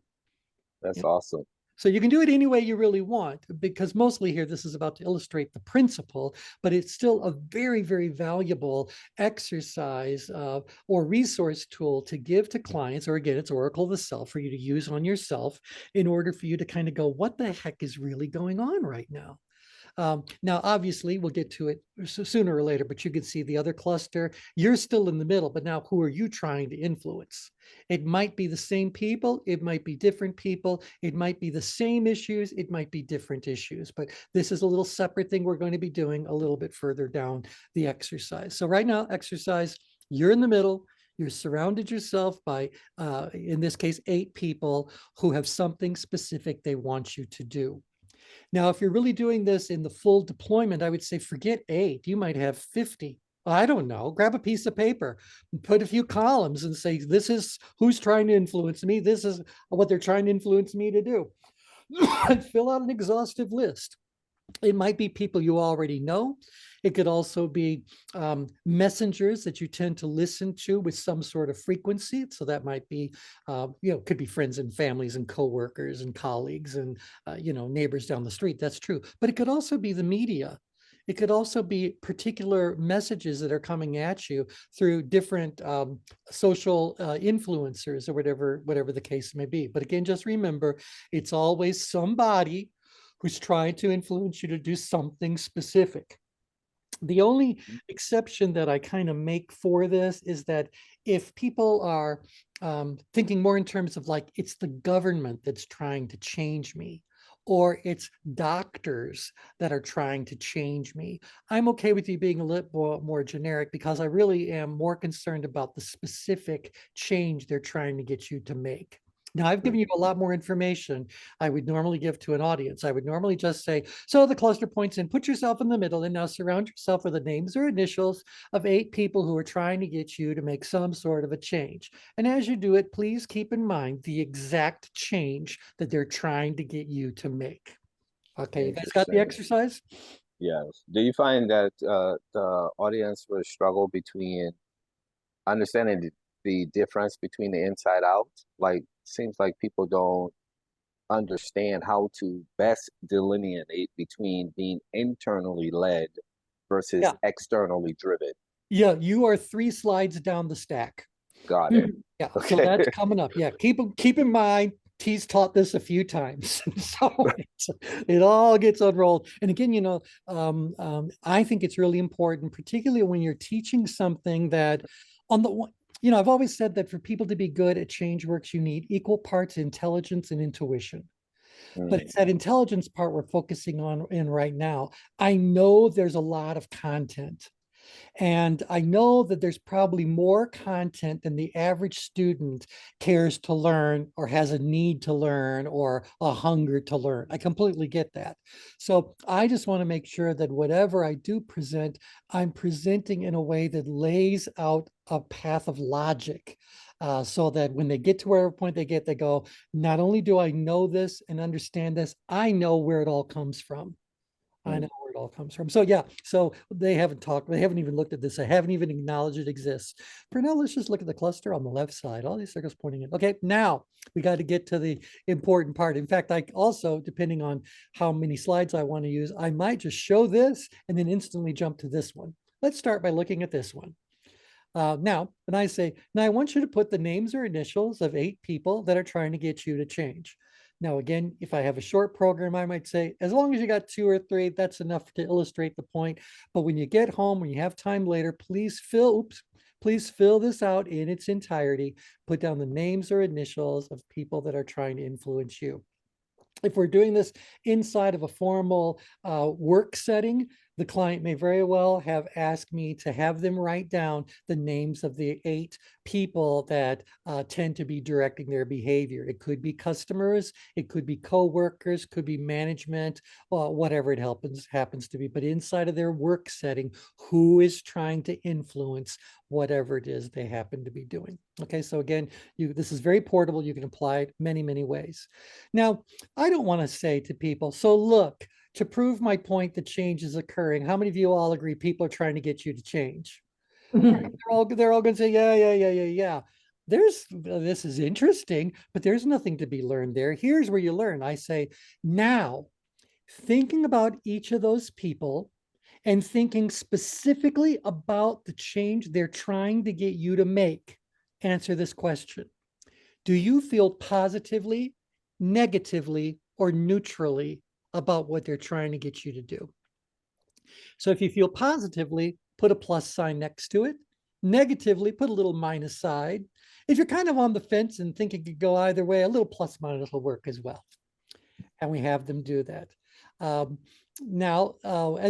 That's Yeah. awesome. So you can do it any way you really want, because mostly here, this is about to illustrate the principle, but it's still a very, very valuable exercise or resource tool to give to clients, or again, it's Oracle of the Self for you to use on yourself in order for you to kind of go, what the heck is really going on right now? Now, obviously, we'll get to it sooner or later, but you can see the other cluster. You're still in the middle, but now who are you trying to influence? It might be the same people. It might be different people. It might be the same issues. It might be different issues. But this is a little separate thing we're going to be doing a little bit further down the exercise. So right now, exercise, you're in the middle. You're surrounded yourself by, in this case, 8 people who have something specific they want you to do. Now, if you're really doing this in the full deployment, I would say forget 8. You might have 50. I don't know. Grab a piece of paper, put a few columns and say, this is who's trying to influence me. This is what they're trying to influence me to do. And fill out an exhaustive list. It might be people you already know. It could also be messengers that you tend to listen to with some sort of frequency. So that might be, could be friends and families and coworkers and colleagues and, neighbors down the street. That's true. But it could also be the media. It could also be particular messages that are coming at you through different social influencers or whatever the case may be. But again, just remember, it's always somebody who's trying to influence you to do something specific. The only exception that I kind of make for this is that if people are thinking more in terms of like, it's the government that's trying to change me, or it's doctors that are trying to change me, I'm okay with you being a little more generic, because I really am more concerned about the specific change they're trying to get you to make. Now, I've given you a lot more information I would normally give to an audience. I would normally just say, so the cluster points in, put yourself in the middle, and now surround yourself with the names or initials of 8 people who are trying to get you to make some sort of a change. And as you do it, please keep in mind the exact change that they're trying to get you to make. Okay, you guys got the exercise? Yes. Do you find that the audience will struggle between understanding the difference between the inside out? Like, seems like people don't understand how to best delineate between being internally led versus externally driven. Yeah, you are 3 slides down the stack. Got it. Yeah, so that's coming up. Yeah, keep in mind, T's taught this a few times, so it all gets unrolled. And again, I think it's really important, particularly when you're teaching something that on the one, I've always said that for people to be good at change works, you need equal parts intelligence and intuition. But it's that intelligence part we're focusing on in right now. I know there's a lot of content. And I know that there's probably more content than the average student cares to learn or has a need to learn or a hunger to learn. I completely get that. So I just want to make sure that whatever I do present, I'm presenting in a way that lays out a path of logic. So that when they get to whatever point they get, they go, not only do I know this and understand this, I know where it all comes from. I know where it all comes from. So yeah, so they haven't even looked at this. I haven't even acknowledged it exists. For now, let's just look at the cluster on the left side. All these circles pointing in. Okay, now we got to get to the important part. In fact, I also, depending on how many slides I want to use, I might just show this and then instantly jump to this one. Let's start by looking at this one. Now, when I say, now I want you to put the names or initials of 8 people that are trying to get you to change. Now, again, if I have a short program, I might say, as long as you got 2 or 3, that's enough to illustrate the point. But when you get home, when you have time later, please fill this out in its entirety. Put down the names or initials of people that are trying to influence you. If we're doing this inside of a formal work setting, the client may very well have asked me to have them write down the names of the 8 people that tend to be directing their behavior. It could be customers, it could be co-workers, could be management, whatever it happens to be. But inside of their work setting, who is trying to influence whatever it is they happen to be doing? Okay, so again, this is very portable. You can apply it many, many ways. Now, I don't want to say to people, so look, to prove my point that change is occurring, how many of you all agree people are trying to get you to change? They're all going to say, yeah. This is interesting, but there's nothing to be learned there. Here's where you learn. I say, now, thinking about each of those people and thinking specifically about the change they're trying to get you to make, answer this question. Do you feel positively, negatively, or neutrally about what they're trying to get you to do? So if you feel positively, put a plus sign next to it. Negatively, put a little minus side. If you're kind of on the fence and think it could go either way, a little plus minus will work as well. And we have them do that. And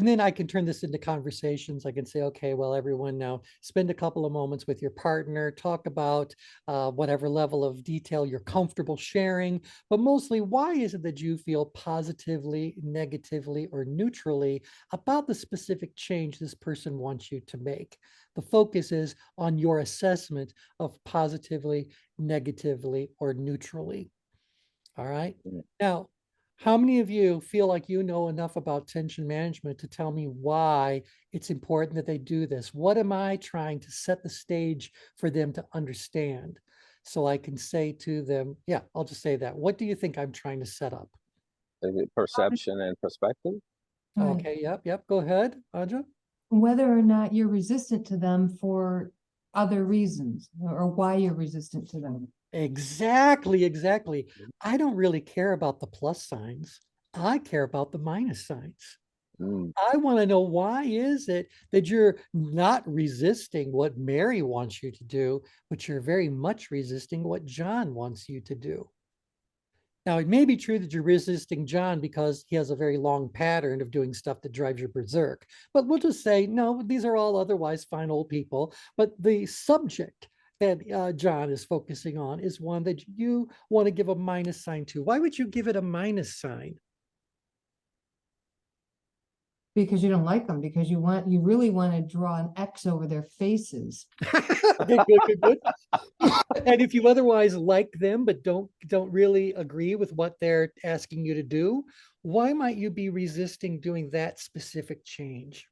then I can turn this into conversations. I can say, okay, well, everyone, now spend a couple of moments with your partner, talk about whatever level of detail you're comfortable sharing, but mostly, why is it that you feel positively, negatively, or neutrally about the specific change this person wants you to make? The focus is on your assessment of positively, negatively, or neutrally. All right. Now, how many of you feel like you know enough about tension management to tell me why it's important that they do this? What am I trying to set the stage for them to understand? So I can say to them, yeah, I'll just say that. What do you think I'm trying to set up? Is it perception and perspective? Okay, yep. Go ahead, Audra. Whether or not you're resistant to them for other reasons, or why you're resistant to them. Exactly. I don't really care about the plus signs. I care about the minus signs. I want to know, why is it that you're not resisting what Mary wants you to do, but you're very much resisting what John wants you to do? Now, it may be true that you're resisting John because he has a very long pattern of doing stuff that drives you berserk, but we'll just say, no, these are all otherwise fine old people. But the subject that John is focusing on is one that you want to give a minus sign to. Why would you give it a minus sign? Because you don't like them, because you really want to draw an X over their faces. Okay, good. And if you otherwise like them but don't really agree with what they're asking you to do, why might you be resisting doing that specific change?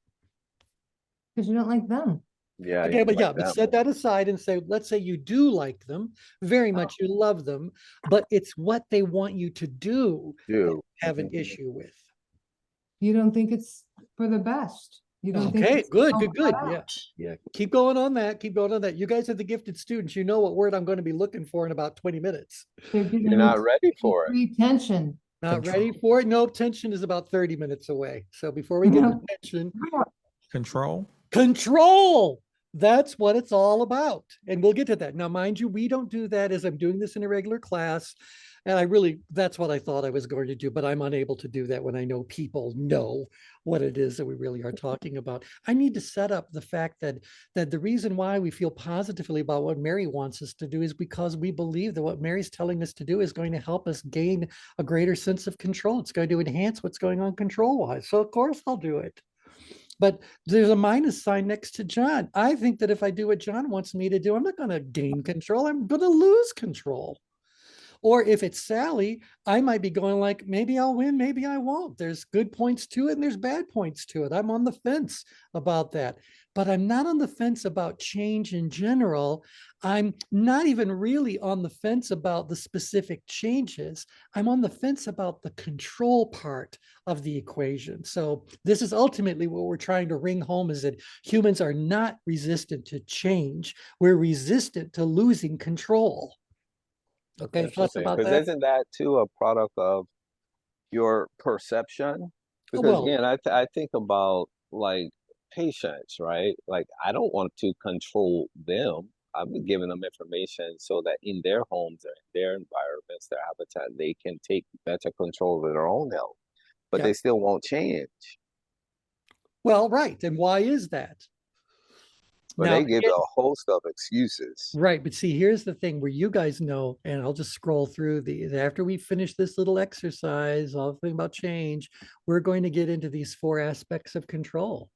Because you don't like them. Yeah. Okay, but set that aside and say, let's say you do like them very much, you love them, but it's what they want you to do that you have an issue with. You don't think it's for the best. You don't think Okay, it's good. out. Yeah. Keep going on that. You guys are the gifted students. You know what word I'm going to be looking for in about 20 minutes. They're You're not ready for it. Tension. Not ready for it? No, tension is about 30 minutes away. So before we get to tension, control. That's what it's all about. And we'll get to that. Now, mind you, we don't do that as I'm doing this in a regular class. And that's what I thought I was going to do, but I'm unable to do that when I know people know what it is that we really are talking about. I need to set up the fact that the reason why we feel positively about what Mary wants us to do is because we believe that what Mary's telling us to do is going to help us gain a greater sense of control. It's going to enhance what's going on control-wise. So of course I'll do it. But there's a minus sign next to John. I think that if I do what John wants me to do, I'm not going to gain control. I'm going to lose control. Or if it's Sally, I might be going like, maybe I'll win, maybe I won't. There's good points to it and there's bad points to it. I'm on the fence about that. But I'm not on the fence about change in general. I'm not even really on the fence about the specific changes. I'm on the fence about the control part of the equation. So this is ultimately what we're trying to ring home, is that humans are not resistant to change. We're resistant to losing control. Okay, thoughts Interesting. about Because that? isn't that too a product of your perception? Because Well, again, I think about like patients, right? Like I don't want to control them. I'm giving them information so that in their homes or in their environments, their habitat, they can take better control of their own health, but yeah. they still won't change. Well, right. And why is that? But Now, they give a host of excuses. right, but see, here's the thing where you guys know, and I'll just scroll through these. After we finish this little exercise, all the thing about change, we're going to get into these 4 aspects of control.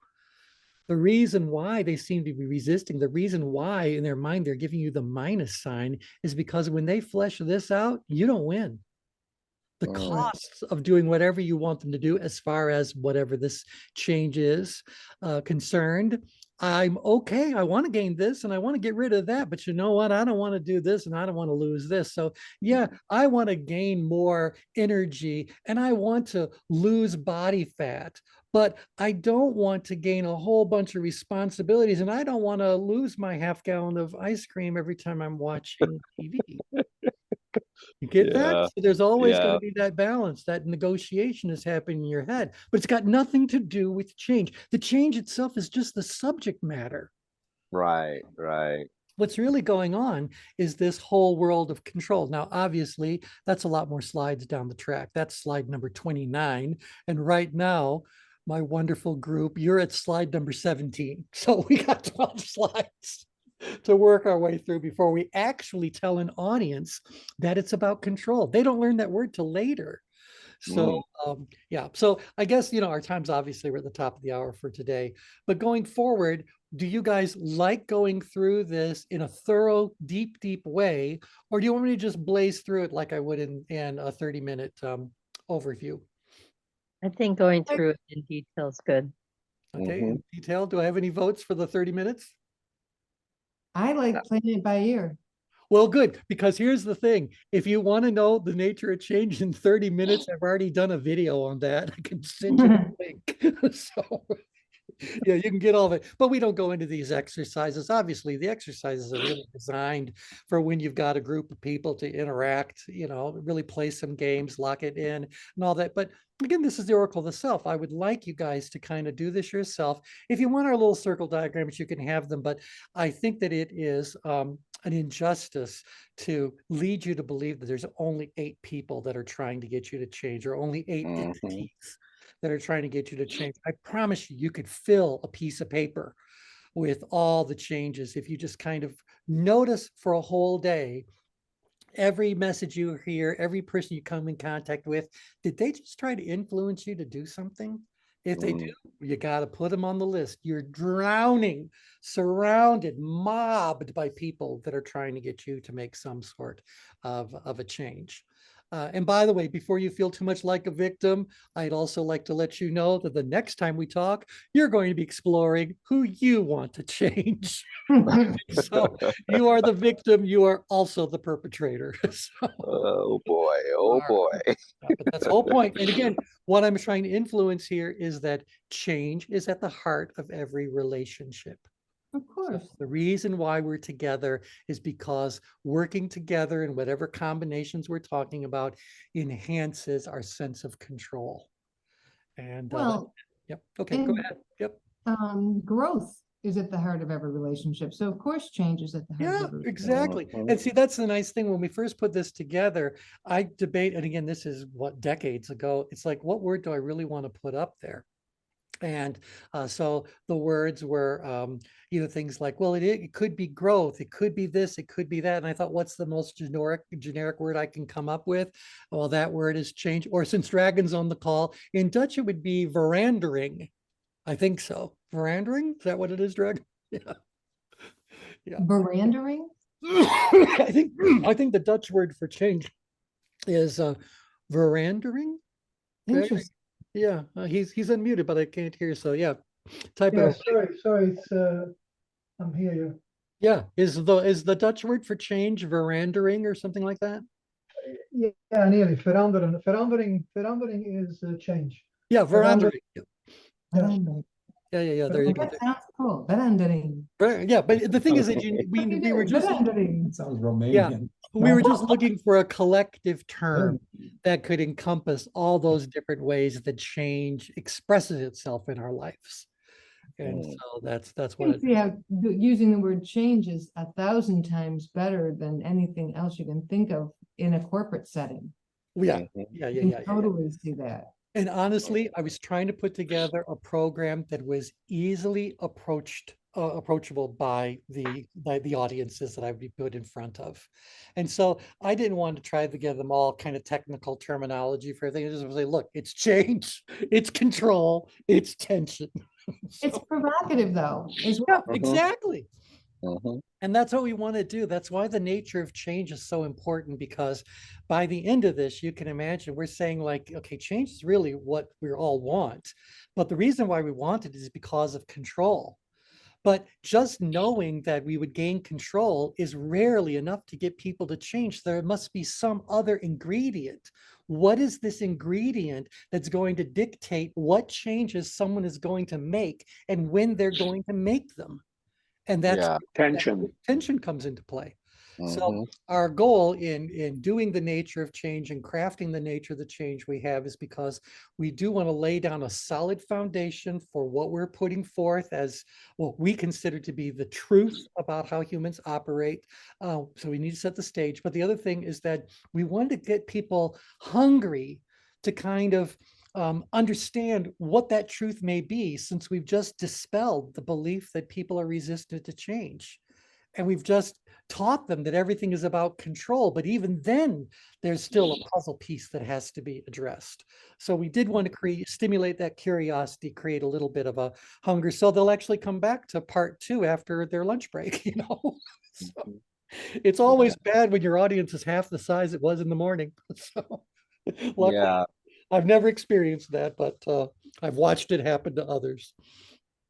The reason why they seem to be resisting, the reason why in their mind they're giving you the minus sign is because when they flesh this out, you don't win. The Mm, costs of doing whatever you want them to do, as far as whatever this change is concerned. I'm okay. I want to gain this and I want to get rid of that. But you know what? I don't want to do this and I don't want to lose this. So, yeah, I want to gain more energy and I want to lose body fat. But I don't want to gain a whole bunch of responsibilities and I don't want to lose my half-gallon of ice cream every time I'm watching TV. You get that? yeah, So there's always going to yeah, be that balance, that negotiation is happening in your head, but it's got nothing to do with change. The change itself is just the subject matter. right, right. What's really going on is this whole world of control. Now, obviously, that's a lot more slides down the track. That's slide number 29. And right now, my wonderful group, you're at slide number 17. So we got 12 slides to work our way through before we actually tell an audience that it's about control. They don't learn that word till later. So, Mm, yeah. So I guess, our time's obviously we're at the top of the hour for today. But going forward, do you guys like going through this in a thorough, deep, deep way? Or do you want me to just blaze through it like I would in a 30-minute overview? I think going through it in detail is good. Okay, hmm in detail. Do I have any votes for the 30 minutes? I like playing it by ear. Well, good, because here's the thing. If you want to know the nature of change in 30 minutes, I've already done a video on that. I can send you the link. So yeah, you can get all of it, but we don't go into these exercises. Obviously, the exercises are really designed for when you've got a group of people to interact, really play some games, lock it in and all that. But again, this is the Oracle of the Self. I would like you guys to kind of do this yourself. If you want our little circle diagrams, you can have them, but I think that it is an injustice to lead you to believe that there's only 8 people that are trying to get you to change, or only 8 hmm entities that are trying to get you to change. I promise you, you could fill a piece of paper with all the changes if you just kind of notice for a whole day every message you hear, every person you come in contact with. Did they just try to influence you to do something? If they do, you got to put them on the list. You're drowning, surrounded, mobbed by people that are trying to get you to make some sort of a change. And by the way, before you feel too much like a victim, I'd also like to let you know that the next time we talk, you're going to be exploring who you want to change. So you are the victim, you are also the perpetrator. So, Oh boy, all oh boy. right. But that's the whole point. And again, what I'm trying to influence here is that change is at the heart of every relationship. Of So course. the reason why we're together is because working together in whatever combinations we're talking about enhances our sense of control. And Well, yep. Okay, go and ahead. Yep. growth is at the heart of every relationship. So of course change is at the heart of Yeah, every relationship. exactly. And see, that's the nice thing. When we first put this together, I debate, and again, this is what, decades ago, it's like, what word do I really want to put up there? And so the words were, things like, well, it could be growth, it could be this, it could be that. And I thought, what's the most generic word I can come up with? Well, that word is change. Or since Dragon's on the call, in Dutch, it would be verandering. I think so. Verandering? Is that what it is, Dragon? Yeah. Yeah. Verandering? I think the Dutch word for change is verandering. Interesting. Yeah, he's unmuted, but I can't hear. So yeah, type Yeah, it. sorry, it's I'm here. You. Yeah, is the Dutch word for change verandering or something like that? Yeah, nearly. Verandering is change. Yeah, verandering. Yeah. Verandering. Yeah. There you go. That sounds cool. Berendering. Yeah, but the thing is that we were just Berendering. It sounds Romanian. we were just looking for a collective term that could encompass all those different ways that change expresses itself in our lives. And so that's I what can see how using the word change is 1,000 times better than anything else you can think of in a corporate setting. yeah. You can totally see that. And honestly, I was trying to put together a program that was easily approachable by the audiences that I would be put in front of. And so I didn't want to try to give them all kind of technical terminology for everything. I just was like, look, it's change, it's control, it's tension. It's provocative though, as Yeah, well. exactly. Mhm. And that's what we want to do. That's why the nature of change is so important, because by the end of this, you can imagine we're saying like, okay, change is really what we all want. But the reason why we want it is because of control. But just knowing that we would gain control is rarely enough to get people to change. There must be some other ingredient. What is this ingredient that's going to dictate what changes someone is going to make and when they're going to make them? And that's Yeah. tension comes into play. So Mhm. our goal in doing the nature of change and crafting the nature of the change we have is because we do want to lay down a solid foundation for what we're putting forth as what we consider to be the truth about how humans operate. So we need to set the stage. But the other thing is that we want to get people hungry to kind of understand what that truth may be, since we've just dispelled the belief that people are resistant to change. And we've just taught them that everything is about control. But even then, there's still a puzzle piece that has to be addressed. So we did want to stimulate that curiosity, create a little bit of a hunger. So they'll actually come back to part 2 after their lunch break, you know? So it's always bad when your audience is half the size it was in the morning. So luckily, Yeah. I've never experienced that, but I've watched it happen to others.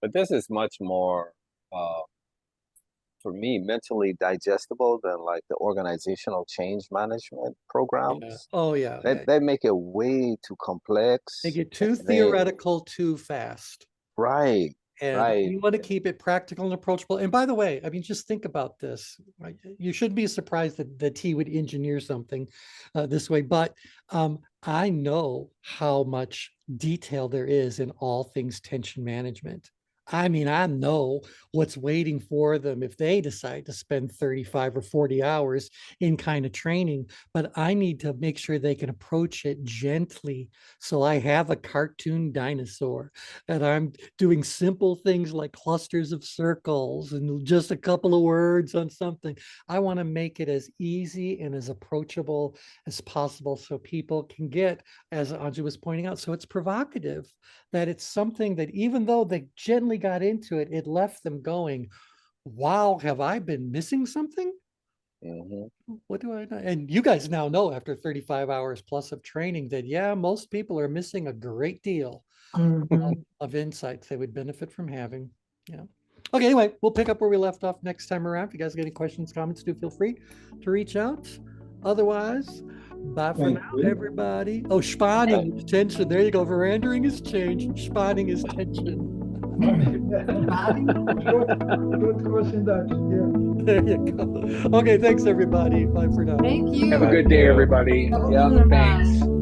But this is much more, for me, mentally digestible than like the organizational change management programs. Oh, yeah. They make it way too complex. They get too theoretical too fast. Right. And Right. we want to keep it practical and approachable. And by the way, I mean, just think about this. Right? You shouldn't be surprised that T would engineer something this way, but I know how much detail there is in all things tension management. I mean, I know what's waiting for them if they decide to spend 35 or 40 hours in kind of training, but I need to make sure they can approach it gently. So I have a cartoon dinosaur, and I'm doing simple things like clusters of circles and just a couple of words on something. I want to make it as easy and as approachable as possible so people can get, as Anju was pointing out, so it's provocative, that it's something that even though they gently got into it, it left them going, wow, have I been missing something? Mhm. What do I know? And you guys now know after 35 hours plus of training that, yeah, most people are missing a great deal of insights they would benefit from having. Yeah. Okay, anyway, we'll pick up where we left off next time around. If you guys got any questions, comments, do feel free to reach out. Otherwise, bye for Thank now, you. everybody. Oh, spanning is tension. There you go. Verandering is change. Spanning is tension. Short course in Dutch, yeah. There you go. Okay, thanks, everybody. Bye for now. Thank you. Have a good day, everybody. Have a Yeah, good one. thanks.